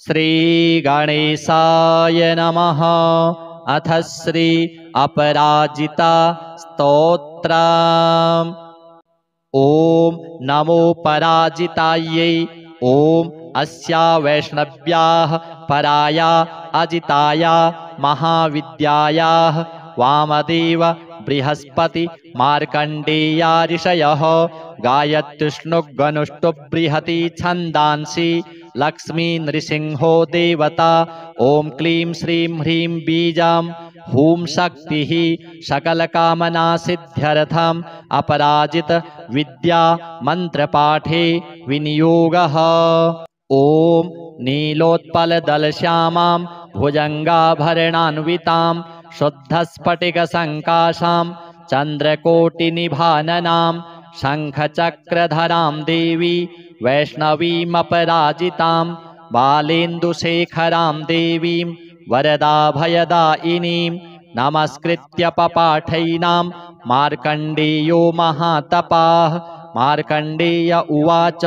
श्रीगणेशाय नमः। अथ श्री अपराजिता स्तोत्रम्। ॐ नमो पराजितायै। ॐ अस्या वैष्णव्याः पराया अजिताया महाविद्यायाः वामदेव बृहस्पति मार्कण्डेया ऋषयः गायत्युष्णुगनुष्टु बृहति छन्दांसि लक्ष्मी नृसिंहो देवता। ॐ क्लीं श्रीं ह्रीं बीजां हूं शक्तिः सकलकामना सिद्ध्यर्थम् अपराजित विद्या मंत्रपाठे विनियोगः। ॐ नीलोत्पलदलश्यामां भुजङ्गाभरणान्वितां शुद्धस्फटिकसङ्काशां चन्द्रकोटिनिभाननां शङ्खचक्रधरां देवी वैष्णवीमपराजितां बालेन्दुशेखरां देवीं वरदाभयदायिनीं नमस्कृत्य पपाठैनां मार्कण्डेयो महातपाः। मार्कण्डेय उवाच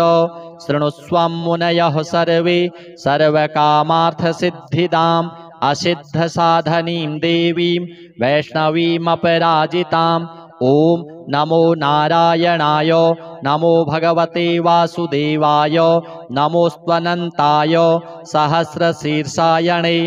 शृणुष्वं मुनयः सर्वे सर्वकामार्थसिद्धिदाम् असिद्धसाधनीं देवीं वैष्णवीमपराजिताम्। ॐ नमो नारायणाय नमो भगवते वासुदेवाय नमोऽस्त्वनन्ताय सहस्रशीर्षायणे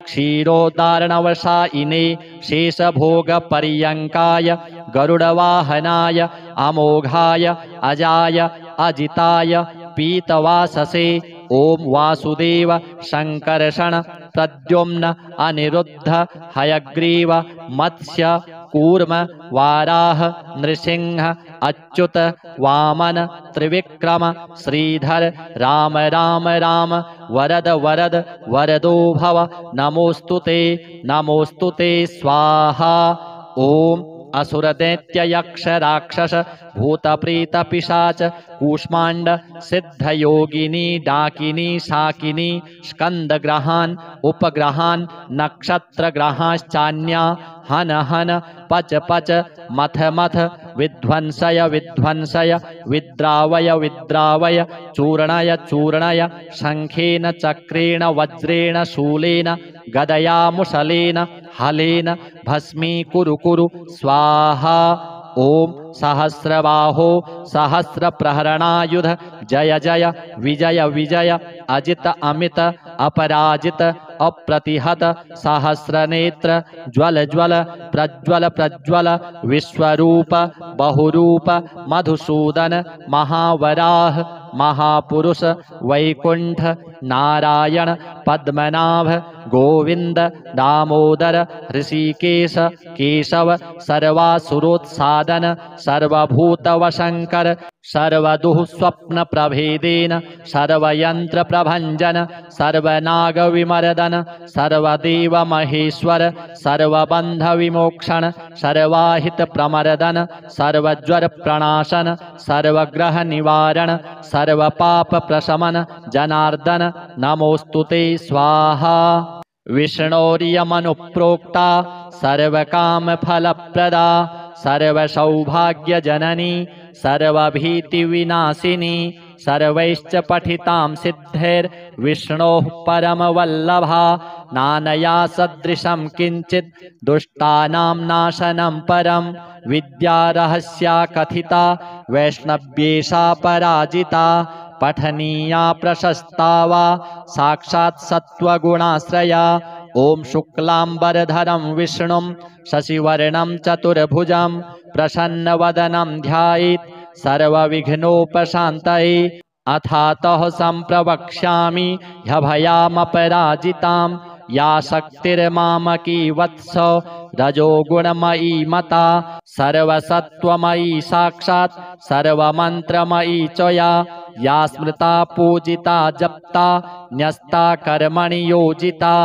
क्षीरोदारणवशायिने शेषभोगपर्यङ्काय गरुडवाहनाय अमोघाय अजाय अजिताय पीतवाससे। ॐ वासुदेव शङ्कर्षण प्रद्युम्न अनिरुद्ध हयग्रीव मत्स्य कूर्म वाराह नृसिंह अच्युत वामन त्रिविक्रम श्रीधर राम राम राम वरद वरद वरदो भव नमोस्तुते स्वाहा। ॐ असुरदैत्ययक्षराक्षस भूतप्रीतपिशाच कूष्माण्ड सिद्धयोगिनी डाकिनी शाकिनी स्कन्दग्रहान् उपग्रहान् नक्षत्रग्रहाश्चान्या हन हन पच पच मथ मथ विध्वंसय विध्वंसय विद्रावय विद्रावय चूर्णय चूर्णय शङ्खेन चक्रेण वज्रेण शूलेन गदया मुसलेन हलेन भस्मीकुरु कुरु स्वाहा। ॐ सहस्रबाहो सहस्रप्रहरणायुध जय जय विजय विजय अजित अमित अपराजित अप्रतिहत सहस्रनेत्र ज्वल ज्वल प्रज्वल प्रज्वल विश्वरूप बहुरूप मधुसूदन महावराह महापुरुष वैकुंठ नारायण पद्मनाभ गोविंद दामोदर ऋषिकेश केशव सर्वासुरोत्सादन सर्वभूतवशङ्कर सर्वदुः स्वप्न प्रभेदेन सर्वयंत्र प्रभंजन सर्वनागविमर्दन सर्वदेव महेश्वर सर्वबंध विमोक्षण सर्वाहित प्रमर्दन सर्वज्वर प्रणाशन सर्वग्रह निवारण सर्वपाप प्रशमन जनार्दन नमोस्तुते स्वाहा। विष्णोर्यमनुप्रोक्ता सर्वकामफलप्रदा सर्वसौभाग्यजननी सर्वभीतिविनाशिनी सर्वैश्च पठितां सिद्धैर्विष्णोः परमवल्लभा नानया सदृशं किञ्चित् दुष्टानां नाशनं परं विद्यारहस्या कथिता वैष्णव्येषा पराजिता पठनीया प्रशस्ता वा साक्षात् सत्त्वगुणाश्रया। ॐ शुक्लाम्बरधरं विष्णुं शशिवर्णं चतुर्भुजं प्रसन्नवदनं ध्यायेत् सर्वविघ्नोपशान्तये। अथातः सम्प्रवक्ष्यामि ह्यभयामपराजितां या शक्तिर्मामकी वत्स रजोगुणमयी मता सर्वसत्त्वमयी साक्षात् सर्वमन्त्रमयी च या स्मृता पूजिता जप्ता न्यस्ता कर्मणि योजिता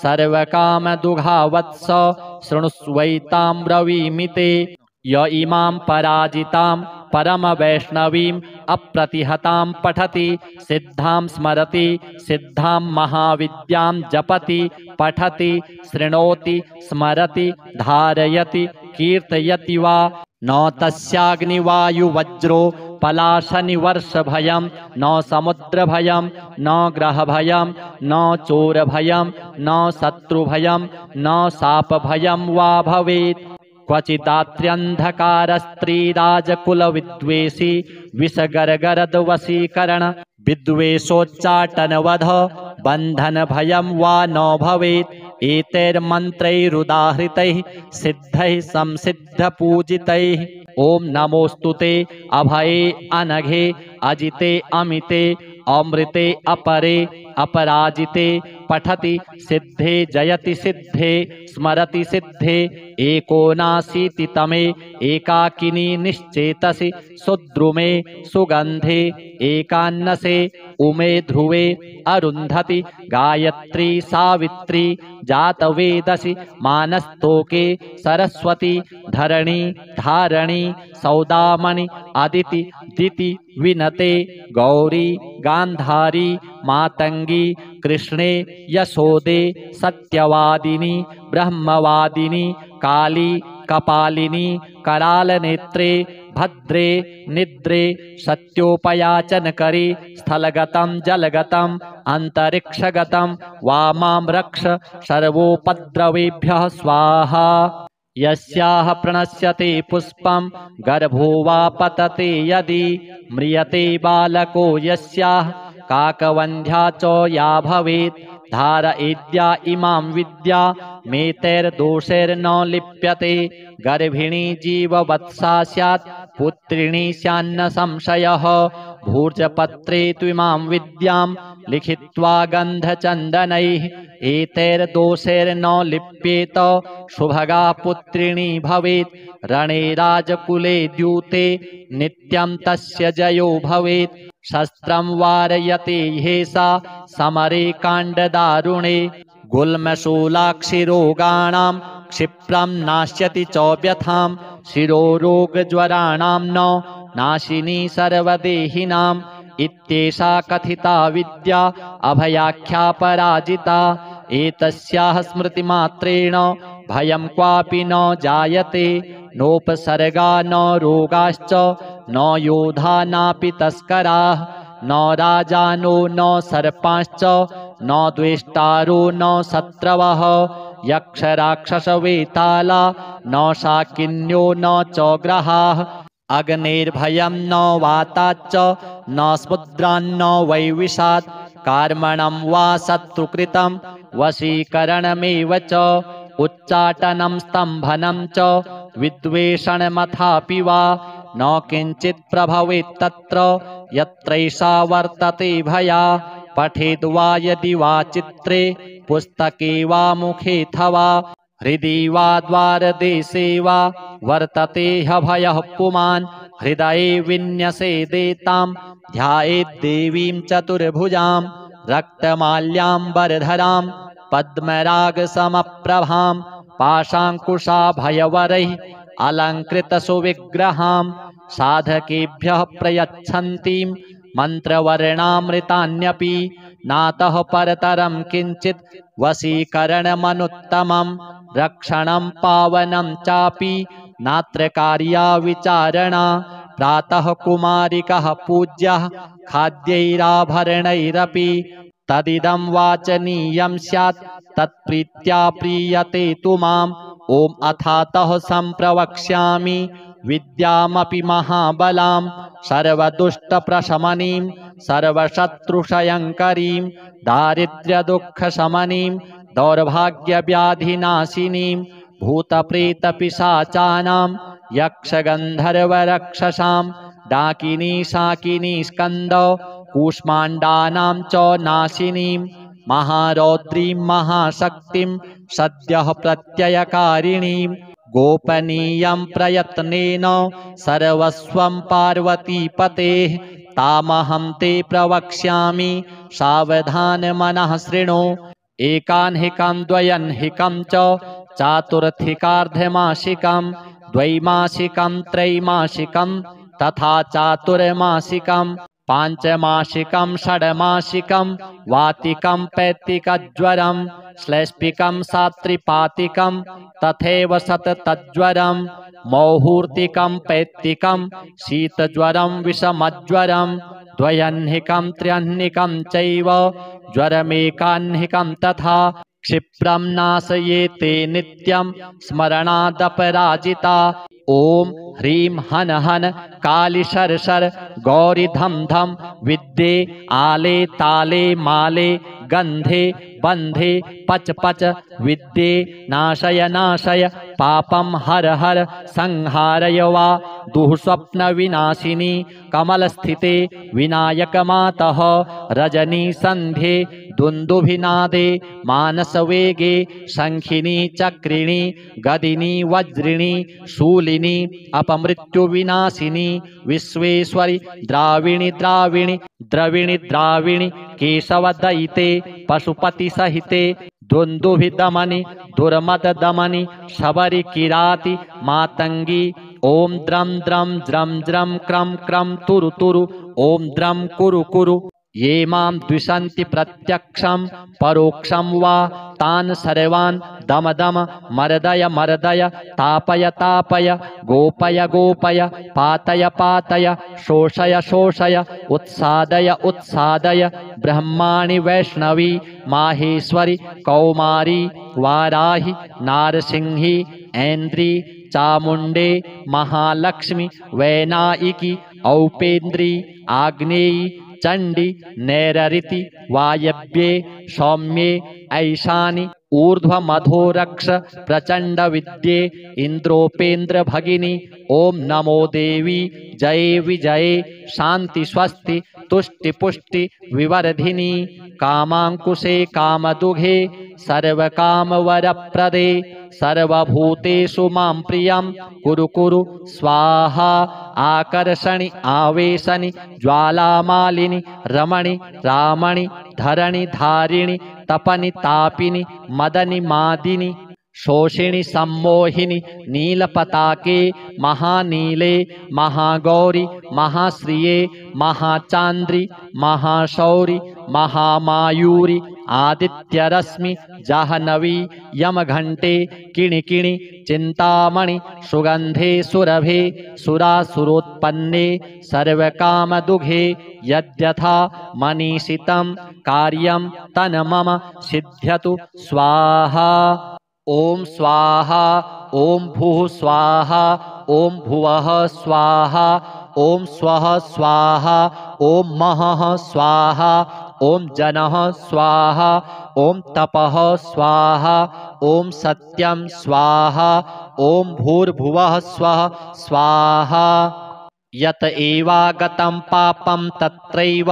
सर्वकामदुघा वत्स शृणुष्वैतां ब्रवीमि ते। य इमां पराजितां परमवैष्णवीम् अप्रतिहतां पठति सिद्धां स्मरति सिद्धां महाविद्यां जपति पठति शृणोति स्मरति धारयति कीर्तयति वा न तस्याग्निवायुवज्रो पलाशनिवर्षभयं न समुद्रभयं न ग्रहभयं न चोरभयं न शत्रुभयं न शापभयं वा भवेत्। क्वचिदात्र्यन्धकारस्त्रीराजकुलविद्वेषी विषगर्गरद्वशीकरण विद्वेषोच्चाटनवध बन्धनभयं वा न भवेत्। एतैर्मन्त्रैरुदाहृतैः सिद्धैः संसिद्धपूजितैः। ॐ नमोऽस्तुते अभये अनघे अजिते अमिते अमृते अपरे अपराजिते पठति सिद्धे जयति सिद्धे स्मरति सिद्धे एकोनाशीतितमे एकाकिनी निश्चेतसि सुद्रुमे सुगन्धे एकान्नसे उमे ध्रुवे अरुन्धति गायत्री सावित्री जातवेदसि मानस्तोके सरस्वती धरणी धारणी सौदामणि अदिति दिति विनते गौरी गान्धारी मातंगी कृष्णे यशोदे सत्यवादिनी ब्रह्मवादिनी काली कपालिनी करालनेत्रे भद्रे निद्रे सत्योपयाचनकरी स्थलगतं जलगतं अंतरिक्षगतं वामां रक्ष सर्वोपद्रवेभ्यः स्वाहा। यस्याह प्रणश्यते पुष्पं गर्भो वा पतते यदि म्रियते बालको यस्याह काकवन्ध्या च या भवेत् धारयेद्या इमां विद्या मेतैर्दोषैर्न लिप्यते गर्भिणी जीववत्सा स्यात् पुत्रिणी स्यान्न संशयः भूर्जपत्रे त्विमां विद्यां लिखित्वा गन्धचन्दनैः एतैर्दोषैर्न लिप्येत शुभगा पुत्रिणी भवेत् रणे राजकुले द्यूते नित्यं तस्य जयो भवेत् शस्त्रं वारयते ह्येषा समरे काण्डदारुणे गुल्मशूलाक्षिरोगाणां क्षिप्रं नाश्यति च व्यथां शिरोरोगज्वराणां न नाशिनी सर्वदेहिनाम् इत्येषा कथिता विद्या अभयाख्या पराजिता एतस्याः स्मृतिमात्रेण भयं क्वापि न जायते नोपसर्गा न रोगाश्च न योधा नापि तस्कराः न राजानो न सर्पाश्च न द्वेष्टारो न शत्रवः यक्षराक्षसवेताला न शाकिन्यो न च ग्रहाः अग्नेर्भयं न वाताच्च न स्मुद्रान्न वैविषात् कार्मणं वा शत्रुकृतं वशीकरणमेव च उच्चाटनं स्तम्भनं च विद्वेषणमथापि वा न किञ्चित् प्रभवेत् तत्र यत्रैषा वर्तते भया पठेद् वा यदि वा चित्रे पुस्तके वा मुखेऽथवा हृदि वा द्वारदेशे वा वर्तते ह्यभयः पुमान् हृदये विन्यसेदेतां ध्यायेद्देवीं चतुर्भुजां रक्तमाल्याम्बरधरां पद्मरागसमप्रभां पाशाङ्कुशाभयवरैः अलङ्कृतसुविग्रहां साधकेभ्यः प्रयच्छन्तीं मन्त्रवर्णामृतान्यपि नातः परतरं किञ्चित् वशीकरणमनुत्तमं रक्षणं पावनं चापि नात्र कार्या विचारणा प्रातः कुमारिकः पूज्यः खाद्यैराभरणैरपि तदिदं वाचनीयं स्यात् तत्प्रीत्या प्रीयते तु माम् ॐ अथातः सम्प्रवक्ष्यामि विद्यामपि महाबलां सर्वदुष्टप्रशमनीं सर्वशत्रुक्षयङ्करीं दारिद्र्यदुःखशमनीं दौर्भाग्यव्याधिनाशिनीं भूतप्रेतपिशाचानां यक्षगन्धर्वरक्षसां डाकिनी शाकिनी स्कन्द कूष्माण्डानां च नाशिनीं महारौद्रीं महाशक्तिं सद्यः प्रत्ययकारिणीं गोपनीयं प्रयत्नेन सर्वस्वं पार्वतीपतेः तामहं ते प्रवक्ष्यामि सावधानमनः शृणु एकान्हिकं द्वयन्हिकं च चातुर्थिकार्धमासिकं द्वैमासिकं त्रैमासिकं तथा चातुर्मासिकं पांचमासिकं षड्मासिकं वातिकं पैतिकज्वरं श्लैष्पिकं सात्रिपातिकं तथैव सततज्वरं मौहूर्तिकं पैत्तिकं शीतज्वरं विषमज्वरं द्वयह्निकं त्र्यह्निकं चैव ज्वरमेकाह्निकं तथा क्षिप्रं नाशयेते नित्यं स्मरणादपराजिता। ॐ ह्रीं हन हन काली शर शर गौरी धम धम विद्ये आले ताले माले गंधे बंधे पच पच विद्ये नाशय नाशय पापम हर हर संहारय वा दुःस्वप्न विनाशिनी कमल स्थिते विनायक मातः रजनी संध्ये दुन्दुभिनादे मानस वेगे शंखिनी चक्रिणी गदिनी वज्रिणी शूलिनी अपमृत्यु विनाशिनी विश्वेश्वरी द्राविणी द्राविणी द्रविणी द्राविणी केशवदयिते पशुपति सहिते दुन्दुभिदमनि दुर्मददमनि शबरी किराति मातंगी ओम द्रम द्रम ज्रम ज्रम क्रम क्रम तुरु तुरु ओम द्रम कुरु कुरु। ये मां द्विषन्ति प्रत्यक्षं परोक्षं वा तान् सर्वान् दम दम मर्दय मर्दय तापय तापय गोपय गोपय पातय पातय शोषय शोषय उत्सादय उत्सादय ब्रह्माणि वैष्णवी माहेश्वरी कौमारी वाराहि नारसिंही ऐन्द्री चामुंडे महालक्ष्मी वैनायिकी औपेन्द्री आग्नेयी चंडी नैररिति वायव्ये सौम्ये ऐशानि ऊर्ध्वमधोरक्ष प्रचंड विद्ये इंद्रोपेन्द्र भगिनी ओम नमो देवी जय विजये शांति स्वस्ति तुष्टि पुष्टि विवर्धिनी कामांकुशे कामदुघे सर्वकामवरप्रदे सर्वभूतेषु मां प्रियं कुरु कुरु स्वाहा। आकर्षणि आवेशनि ज्वालामालिनि रमणि रामणि धरणि धारिणि तपनि तापिनि मदनि मादिनि शोषिणि सम्मोहिनि नीलपताके महानीले महागौरी महाश्रिये महाचांद्रि महाशौरि महामायूरि आदित्यरश्मि जाह्नवी यमघंटे किणिकिणि चिंतामणि सुगंधे सुरभे सुरासुरोत्पन्ने सर्वकामदुघे यद्यथा मनीषितं कार्यं तन्मम सिद्ध्यतु स्वाहा। ओम स्वाहा ओम भूः स्वाहा ओम भुवः स्वाहा ओम स्वः स्वाहा ओम महः स्वाहा ओम जनः स्वाहा ओम तपः स्वाहा ओम सत्यं स्वाहा ओम भूर्भुवः स्वः स्वाहा। यत एवागतं पापं तत्रैव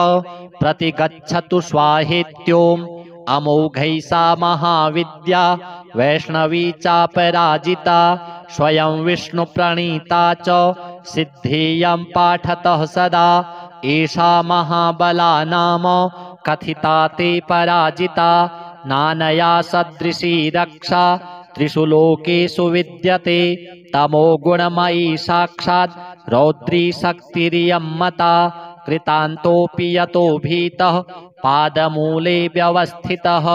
प्रतिगच्छतु स्वाहेत्योम अमोघै सा महाविद्या वैष्णवी चापराजिता स्वयं विष्णु प्रणीता च सिद्धेयं पाठतः सदा एषा महाबला नाम कथिता ते पराजिता नानया सदृशी रक्षा त्रिषु लोकेषु विद्यते तमो गुणमयी साक्षात् रौद्री शक्तिरियं मता कृतान्तोऽपि यतो भीतः पादमूले व्यवस्थितः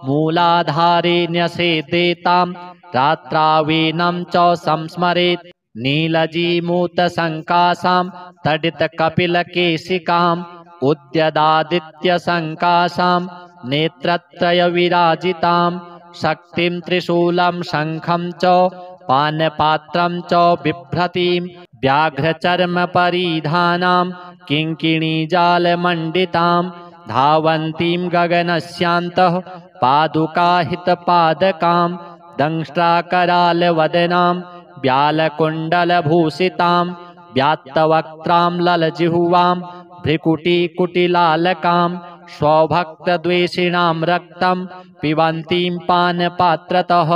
मूलाधारे न्यसेदेतां रात्रावीनं च संस्मरेत् नीलजीमूतसङ्कासां तडितकपिलकेशिकाम् उद्यदादित्यसङ्कासां नेत्रत्रयविराजितां शक्तिं त्रिशूलं शङ्खं च पानपात्रं च बिभ्रतीं व्याघ्रचर्मपरिधानां किङ्किणीजालमण्डितां धावन्तीं गगनस्यान्तः पादुकाहितपादकां दंष्ट्राकरालवदनां व्यालकुण्डलभूषितां व्यात्तवक्त्रां ललजिह्वां भ्रिकुटीकुटिलालकां स्वभक्तद्वेषिणां रक्तं पिबन्तीं पानपात्रतः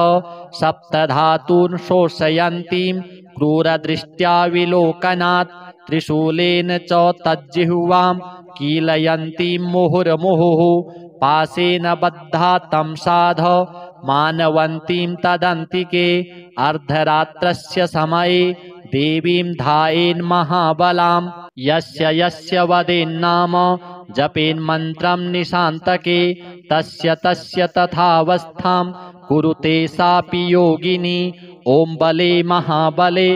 सप्तधातून् शोषयन्तीं क्रूरदृष्ट्या विलोकनात् त्रिशूलेन च तज्जिह्वां कीलयन्तीं मुहुर्मुहुः पाशेन बद्धा तं साध मानवन्तीं तदन्तिके अर्धरात्रस्य समये देवीं ध्यायेन् महाबलां यस्य यस्य वदेन्नाम जपेन्मन्त्रं निशान्तके तस्य तस्य तथावस्थां कुरुते सापि योगिनी ॐ बले महाबले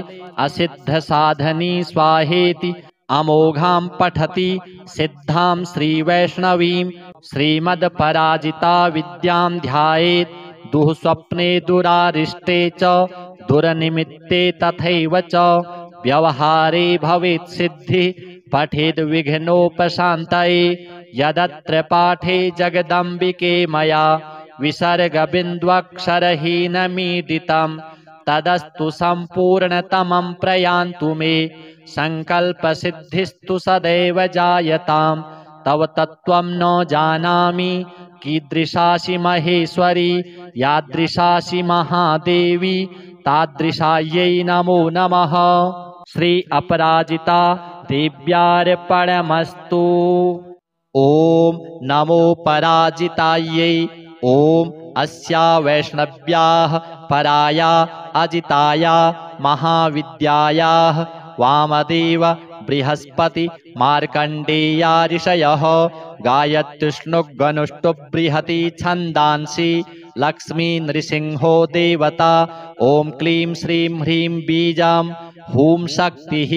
असिद्धसाधनी स्वाहेति अमोघां पठति सिद्धां श्रीवैष्णवीं श्रीमद्पराजिता विद्यां ध्यायेत् दुःस्वप्ने दुरारिष्टे च दुर्निमित्ते तथैव च व्यवहारे भवेत् सिद्धिः पठेद् विघ्नोपशान्तये यदत्र पाठे जगदम्बिके मया विसर्गबिन्द्वक्षरहीनमीडितं तदस्तु सम्पूर्णतमं प्रयान्तु मे सङ्कल्पसिद्धिस्तु सदैव जायतां तव तत्त्वं न जानामि कीदृशासि महेश्वरी यादृशासि महादेवी तादृशायै नमो नमः। श्री अपराजिता देव्यार्पणमस्तु। ॐ नमो पराजितायै। ॐ अस्या वैष्णव्याः पराया अजिताया महाविद्यायाः वामदेव बृहस्पति मार्कण्डेया ऋषयः गायत्युष्णुगनुष्टुबृहती छन्दांसि लक्ष्मी नृसिंहो देवता। ॐ क्लीं श्रीं ह्रीं बीजां हूं शक्तिः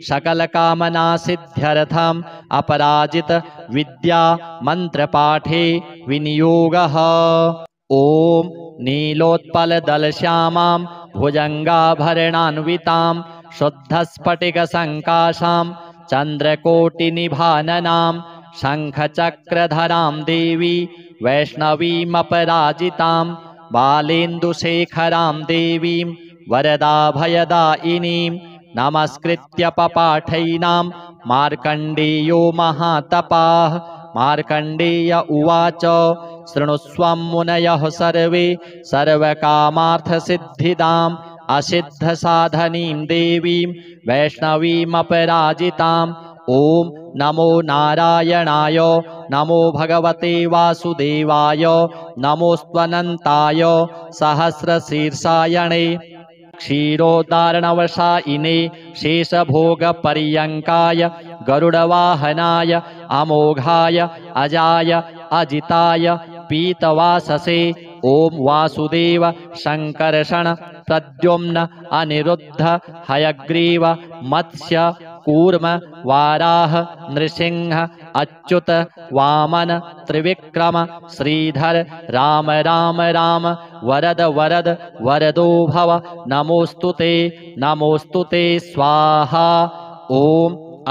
सकलकामनासिद्ध्यर्थम् अपराजित विद्या मन्त्रपाठे विनियोगः। ॐ नीलोत्पलदलश्यामां भुजङ्गाभरणान्वितां शुद्धस्फटिकसङ्काशां चन्द्रकोटिनिभाननां शङ्खचक्रधरां देवी वैष्णवीमपराजितां बालेन्दुशेखरां देवीं वरदाभयदायिनीं नमस्कृत्य पपाठैनां मार्कण्डेयो महातपाः। मार्कण्डेय उवाच शृणुस्वं मुनयः सर्वे सर्वकामार्थसिद्धिदाम् असिद्धसाधनीं देवीं वैष्णवीमपराजिताम्। ॐ नमो नारायणाय नमो भगवते वासुदेवाय नमोऽस्त्वनन्ताय सहस्रशीर्षायणे क्षीरोदारणवशायिने शेषभोगपर्यङ्काय गरुडवाहनाय अमोघाय अजाय अजिताय पीतवाससे। ॐ वासुदेव शङ्कर्षण प्रद्युम्न अनिरुद्ध हयग्रीव मत्स्य कूर्म वाराह नृसिंह अच्युत वामन त्रिविक्रम श्रीधर राम राम राम वरद वरद वरदो भव नमोस्तुते स्वाहा। ॐ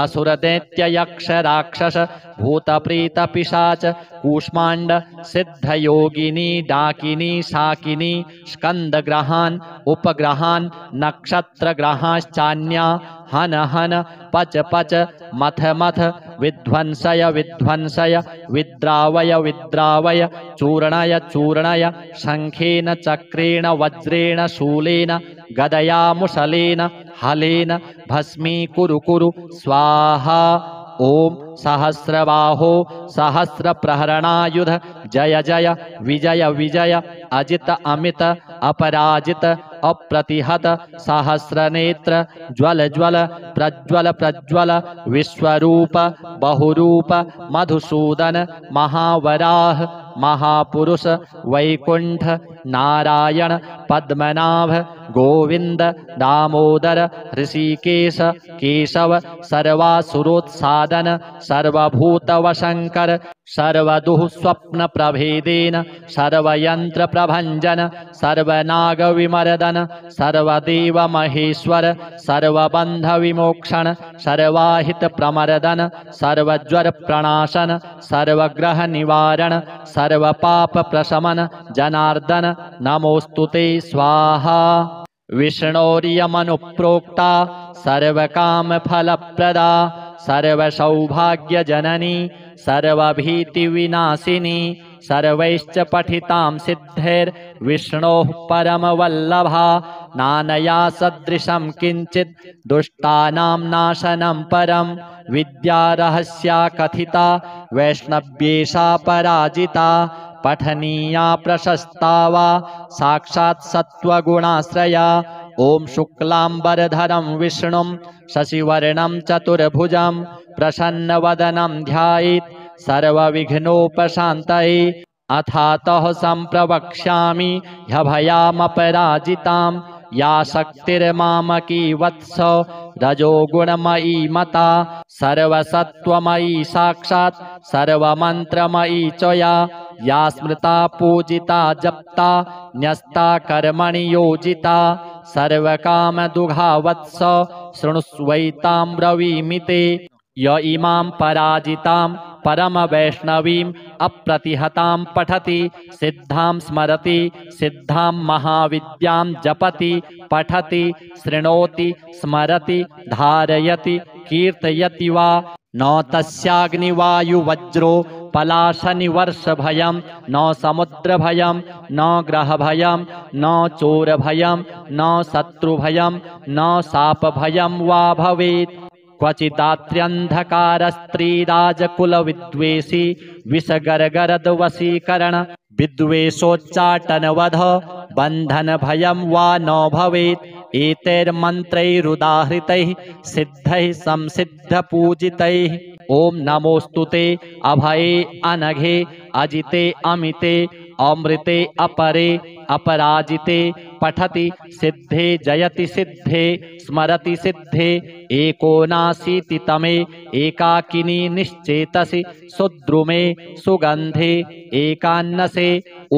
असुरदैत्ययक्षराक्षस भूतप्रीतपिशाच कूष्माण्ड सिद्धयोगिनी डाकिनी शाकिनी स्कन्दग्रहान् उपग्रहान् नक्षत्रग्रहाश्चान्या हन हन पच पच मथ मथ विध्वंसय विध्वंसय विद्रावय विद्रावय चूर्णय चूर्णय शङ्खेन चक्रेण वज्रेण शूलेन गदया मुशलेन हलेन भस्मीकुरु कुरु स्वाहा। ॐ सहस्रबाहो सहस्रप्रहरणायुध जय जय विजय विजय अजित अमित अपराजित अप्रतिहत सहस्रनेत्र ज्वल ज्वल प्रज्वल प्रज्वल विश्वरूप बहुरूप मधुसूदन महावराह महापुरुष वैकुंठ नारायण पद्मनाभ गोविंद दामोदर ऋषिकेश केशव सर्वासुरोत्सादन सर्वभूतवशङ्कर सर्वदुः स्वप्न प्रभेदेन सर्वयंत्र प्रभंजन सर्वनागविमर्दन सर्वदेव महेश्वर सर्वबंध विमोक्षण सर्वाहित प्रमर्दन सर्वज्वर प्रणाशन सर्वग्रह निवारण सर्वपाप प्रशमन जनार्दन नमोस्तुते स्वाहा। विष्णोर्यमनुप्रोक्ता सर्वकामफलप्रदा सर्वसौभाग्यजननी सर्वभीतिविनाशिनी सर्वैश्च पठितां सिद्धैर्विष्णोः परमवल्लभा नानया सदृशं किञ्चित् दुष्टानां नाशनं परं विद्यारहस्या कथिता वैष्णव्येषा पराजिता पठनीया प्रशस्ता वा साक्षात् सत्त्वगुणाश्रया। ॐ शुक्लाम्बरधरं विष्णुं शशिवर्णं चतुर्भुजं प्रसन्नवदनं ध्यायेत् सर्वविघ्नोपशान्तये। अथातः सम्प्रवक्ष्यामि ह्यभयामपराजितां या शक्तिर्मामकी वत्स रजोगुणमयी मता सर्वसत्त्वमयी साक्षात् सर्वमन्त्रमयी च या स्मृता पूजिता जप्ता न्यस्ता कर्मणि योजिता सर्वकामदुघा वत्स शृणुष्वैतां ब्रवीमि ते य इमां पराजितां परमवैष्णवीम् अप्रतिहतां पठति सिद्धां स्मरति सिद्धां महाविद्यां जपति पठति शृणोति स्मरति धारयति कीर्तयति वा न तस्याग्निवायुवज्रो पलाशनिवर्षभयं न समुद्रभयं न ग्रहभयं न चोरभयं न शत्रुभयं न शापभयं वा भवेत् क्वचिदात्र्यन्धकारस्त्रीराजकुलविद्वेषी विषगर्गरद्वशीकरण विद्वेषोच्चाटनवध बन्धनभयं वा न भवेत् एतैर्मन्त्रैरुदाहृतैः सिद्धैः संसिद्धपूजितैः ॐ नमोऽस्तु ते अभये अनघे अजिते अमिते अमृते अपरे अपराजिते पठति सिद्धे जयति सिद्धे स्मरति सिद्धे एकोनाशीतितमे एकाकिनी निश्चेतसि सुद्रुमे सुगन्धे एकान्नसे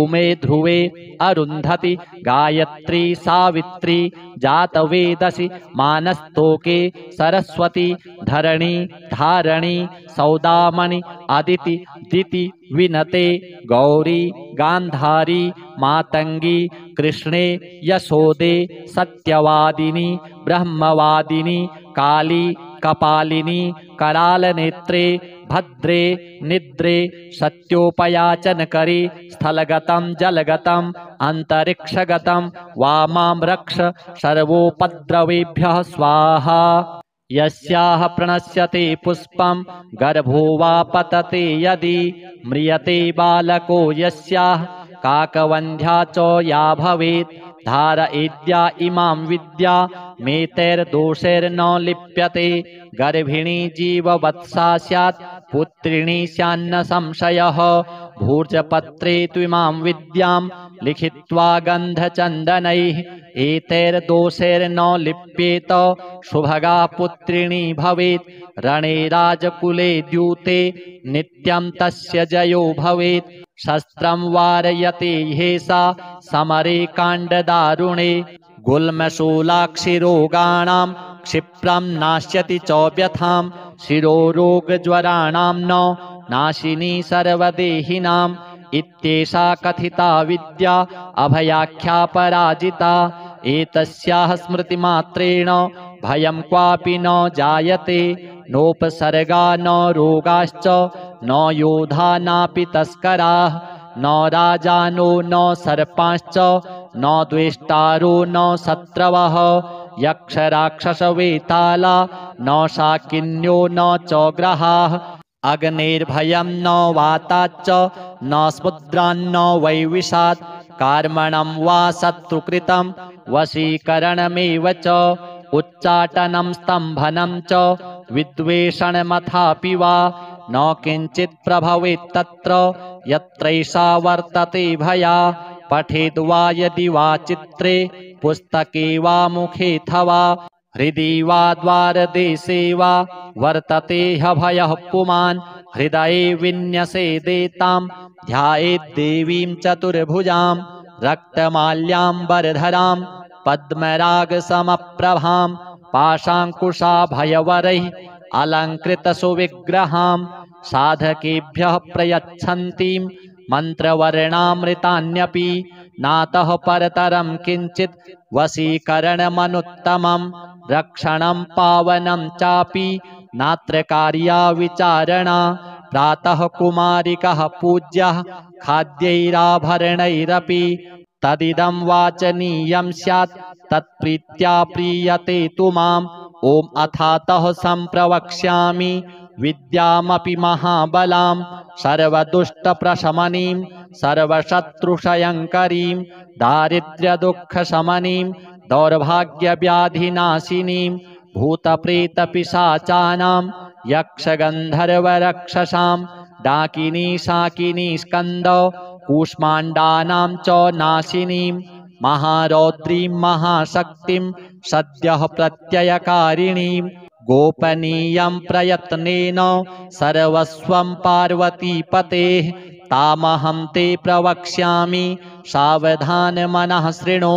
उमे ध्रुवे अरुन्धति गायत्री सावित्री जातवेदसि मानस्तोके सरस्वती धरणी धारणी सौदामणि अदिति दिति विनते गौरी गान्धारी मातंगी कृष्णे यशोदे सत्यवादिनी ब्रह्मवादिनी काली कपालिनी करालनेत्रे भद्रे निद्रे सत्योपयाचनकरी स्थलगतं जलगतं अंतरिक्षगतं वामां रक्ष सर्वोपद्रवेभ्यः स्वाहा यस्याः प्रणश्यते पुष्पं गर्भो वा पतते यदि म्रियते बालको यस्याः काकवन्ध्या च या भवेत् धारयेद्या इमां विद्या मेतैर्दोषैर्न लिप्यते गर्भिणी जीववत्सा स्यात् पुत्रिणी स्यान्न संशयः भूर्जपत्रे त्विमां विद्यां लिखित्वा गन्धचन्दनैः एतैर्दोषैर्न लिप्येत शुभगा पुत्रिणी भवेत् रणे राजकुले द्यूते नित्यं तस्य जयो भवेत् शस्त्रं वारयते ह्येषा समरे काण्डदारुणे गुल्मशूलाक्षिरोगाणां क्षिप्रं नाश्यति च व्यथां शिरोरोगज्वराणां न नाशिनी सर्वदेहिनाम् इत्येषा कथिता विद्या अभयाख्या पराजिता एतस्याः स्मृतिमात्रेण भयं क्वापि न जायते नोपसर्गा न रोगाश्च न योधा नापि तस्कराः न राजानो न सर्पाश्च न द्वेष्टारो न शत्रवः यक्षराक्षसवेताला न शाकिन्यो न च ग्रहाः अग्नेर्भयं न वाताच्च न समुद्रान्न वैविषात् कार्मणं वा शत्रुकृतं वशीकरणमेव च उच्चाटनं स्तम्भनं च विद्वेषणमथापि वा न किञ्चित् प्रभवेत् तत्र यत्रैषा वर्तते भया पठेद् वा यदि वा चित्रे पुस्तके वा मुखेऽथवा हृदि वा द्वारदेशे वा वर्तते ह्यभयः पुमान् हृदये विन्यसेदेतां ध्यायेद्देवीं चतुर्भुजां रक्तमाल्याम्बरधरां पद्मरागसमप्रभां पाशाङ्कुशाभयवरैः अलङ्कृतसुविग्रहां साधकेभ्यः प्रयच्छन्तीं मन्त्रवर्णामृतान्यपि नातः परतरं किञ्चित् वशीकरणमनुत्तमं रक्षणं पावनं चापि नात्र कार्या विचारणा प्रातः कुमारिकः पूज्यः खाद्यैराभरणैरपि तदिदं वाचनीयं स्यात् तत्प्रीत्या प्रीयते तु माम् ॐ अथातः सम्प्रवक्ष्यामि विद्यामपि महाबलां सर्वदुष्टप्रशमनीं सर्वशत्रुक्षयङ्करीं दारिद्र्यदुःखशमनीं दौर्भाग्यव्याधिनाशिनीं भूतप्रेतपिशाचानां यक्षगन्धर्वरक्षसां डाकिनी शाकिनी स्कन्द कूष्माण्डानां च नाशिनीं महारौद्रीं महाशक्तिं सद्यः प्रत्ययकारिणीं गोपनीयं प्रयत्नेन सर्वस्वं पार्वतीपतेः तामहं ते प्रवक्ष्यामि सावधानमनः शृणु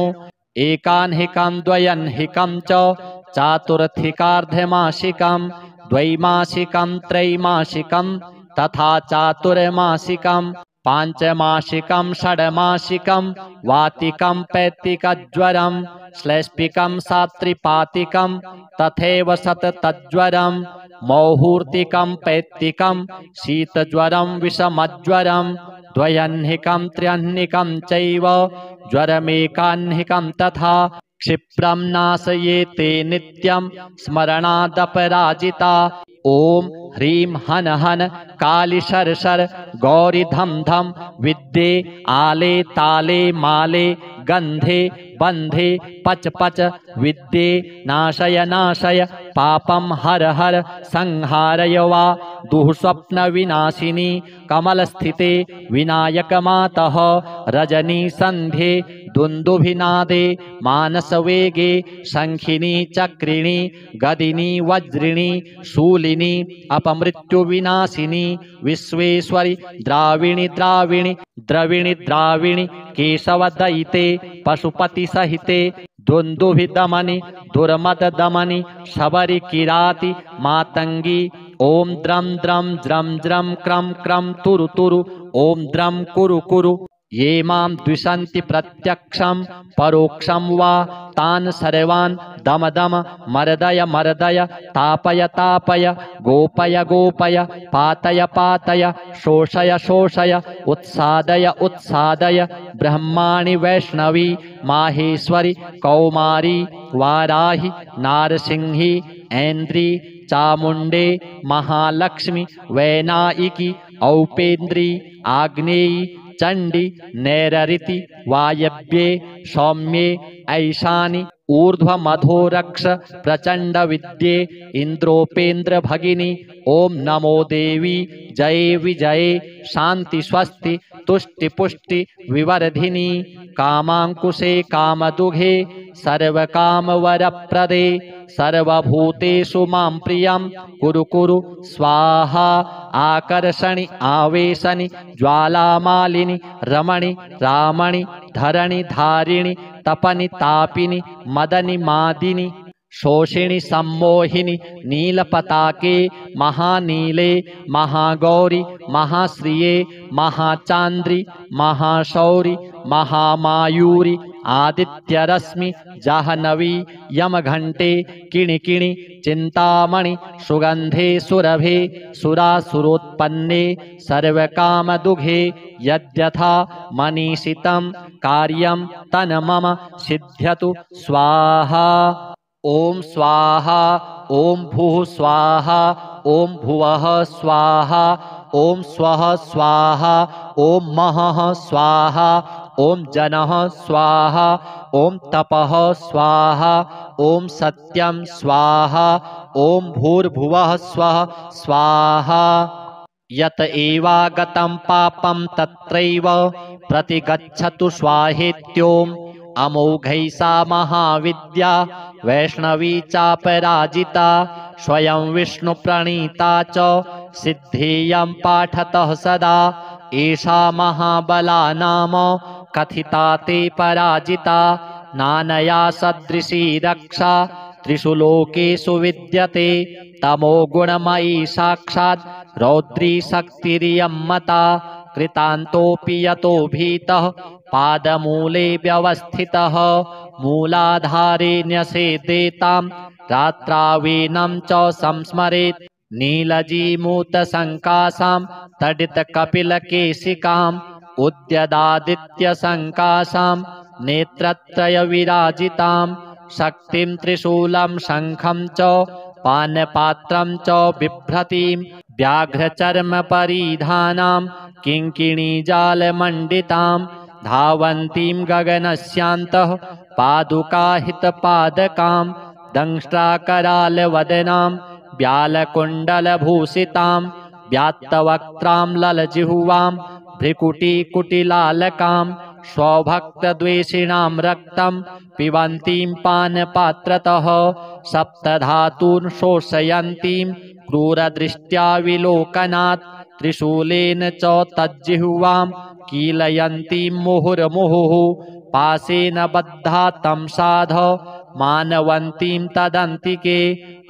एकान्हिकं द्वयन्हिकं च चातुर्थिकार्धमासिकं द्वैमासिकं त्रैमासिकं तथा चातुर्मासिकं पांचमासिकं षड्मासिकं वातिकं पैत्तिकज्वरं श्लैष्पिकं सात्रिपातिकं तथैव सततज्वरं मौहूर्तिकं पैत्तिकं शीतज्वरं विषमज्वरं द्वयन्हिकं त्र्यह्निकं चैव ज्वरमेकाह्निकं तथा क्षिप्रं नाशयेते नित्यं स्मरणादपराजिता ॐ ह्रीं हन हन काली शर शर गौरी धम धम विद्ये आले ताले माले गंधे बंधे पच पच विद्ये नाशय नाशय पापं हर हर संहारय वा दुःस्वप्न विनाशिनी कमलस्थिते विनायक मातः रजनी संध्ये दुन्दुभिनादे मानसवेगे शंखिनी चक्रिणी गदिनी वज्रिणी शूलिनी अपमृत्युविनाशिनी विश्वेश्वरी द्राविणी द्राविणी द्रविणी द्राविणी केशवदयिते पशुपति सहिते दुन्दुभिदमनि दुर्मददमनि शबरी किराति मातंगी ओम द्रम द्रम ज्रम ज्रम क्रम क्रम तुरु तुरु ओम द्रम कुरु कुरु ये मां द्विषन्ति प्रत्यक्षं परोक्षं वा तान् सर्वान् दम दम मर्दय मर्दय तापय तापय गोपय गोपय पातय पातय शोषय शोषय उत्सादय उत्सादय ब्रह्माणि वैष्णवी माहेश्वरी कौमारी वाराहि नारसिंही ऐन्द्री चामुण्डे महालक्ष्मी वैनायिकी औपेन्द्री आग्नेयी चंडी नैररिति वायव्ये सौम्ये ऐशानि ऊर्ध्वमधोरक्ष प्रचंड विद्ये इंद्रोपेन्द्र भगिनी ओम नमो देवी जये विजये शांति स्वस्ति तुष्टि पुष्टि विवर्धिनी कामांकुशे कामदुघे सर्वकामवरप्रदे सर्वभूतेषु मां प्रियं कुरु कुरु स्वाहा आकर्षणि आवेशनि ज्वालामालिनि रमणि रामणि धरणि धारिणि तपनि तापिनि मदनि मादिनि शोषिणि सम्मोहिनि नीलपताके महानीले महागौरी महाश्रिये महाचांद्रि महाशौरि महामायूरि आदित्यरश्मि जाह्नवी यमघंटे किणिकिणि चिंतामणि सुगंधे सुरभे सुरासुरोत्पन्ने सर्वकामदुघे यद्यथा मनीषितं कार्यं तन्मम सिद्ध्यतु स्वाहा ओम स्वाहा ओम भूः स्वाहा ओम भुवः स्वाहा ओम स्वः स्वाहा ओम महः स्वाहा ओम जनः स्वाहा ओम तपः स्वाहा ओम सत्यं स्वाहा ओम भूर्भुवः स्वः स्वाहा यत एवागतं पापं तत्रैव प्रतिगच्छतु स्वाहेत्योम अमोघै सा महाविद्या वैष्णवी चापराजिता स्वयं विष्णुप्रणीता च सिद्धेयं पाठतः सदा एषा महाबला नाम कथिता ते पराजिता नानया सदृशी रक्षा त्रिषु लोकेषु विद्यते तमो गुणमयी साक्षात् रौद्री शक्तिरियं मता कृतान्तोऽपि यतो भीतः पादमूले व्यवस्थितः मूलाधारे न्यसेदेतां रात्रावीनं च संस्मरेत् नीलजीमूतसङ्कासां तडितकपिलकेशिकाम् उद्यदादित्यसङ्कासां नेत्रत्रयविराजितां शक्तिं त्रिशूलं शङ्खं च पानपात्रं च बिभ्रतीं व्याघ्रचर्मपरिधानां किङ्किणीजालमण्डितां धावन्तीं गगनस्यान्तः पादुकाहितपादकां दंष्ट्राकरालवदनां व्यालकुण्डलभूषितां व्यात्तवक्त्रां ललजिह्वां भ्रिकुटीकुटिलालकां स्वभक्तद्वेषिणां रक्तं पिबन्तीं पानपात्रतः सप्तधातून् शोषयन्तीं क्रूरदृष्ट्या विलोकनात् त्रिशूलेन च तज्जिह्वां कीलयन्तीं मुहुर्मुहुः पाशेन बद्धा तं साध मानवन्तीं तदन्तिके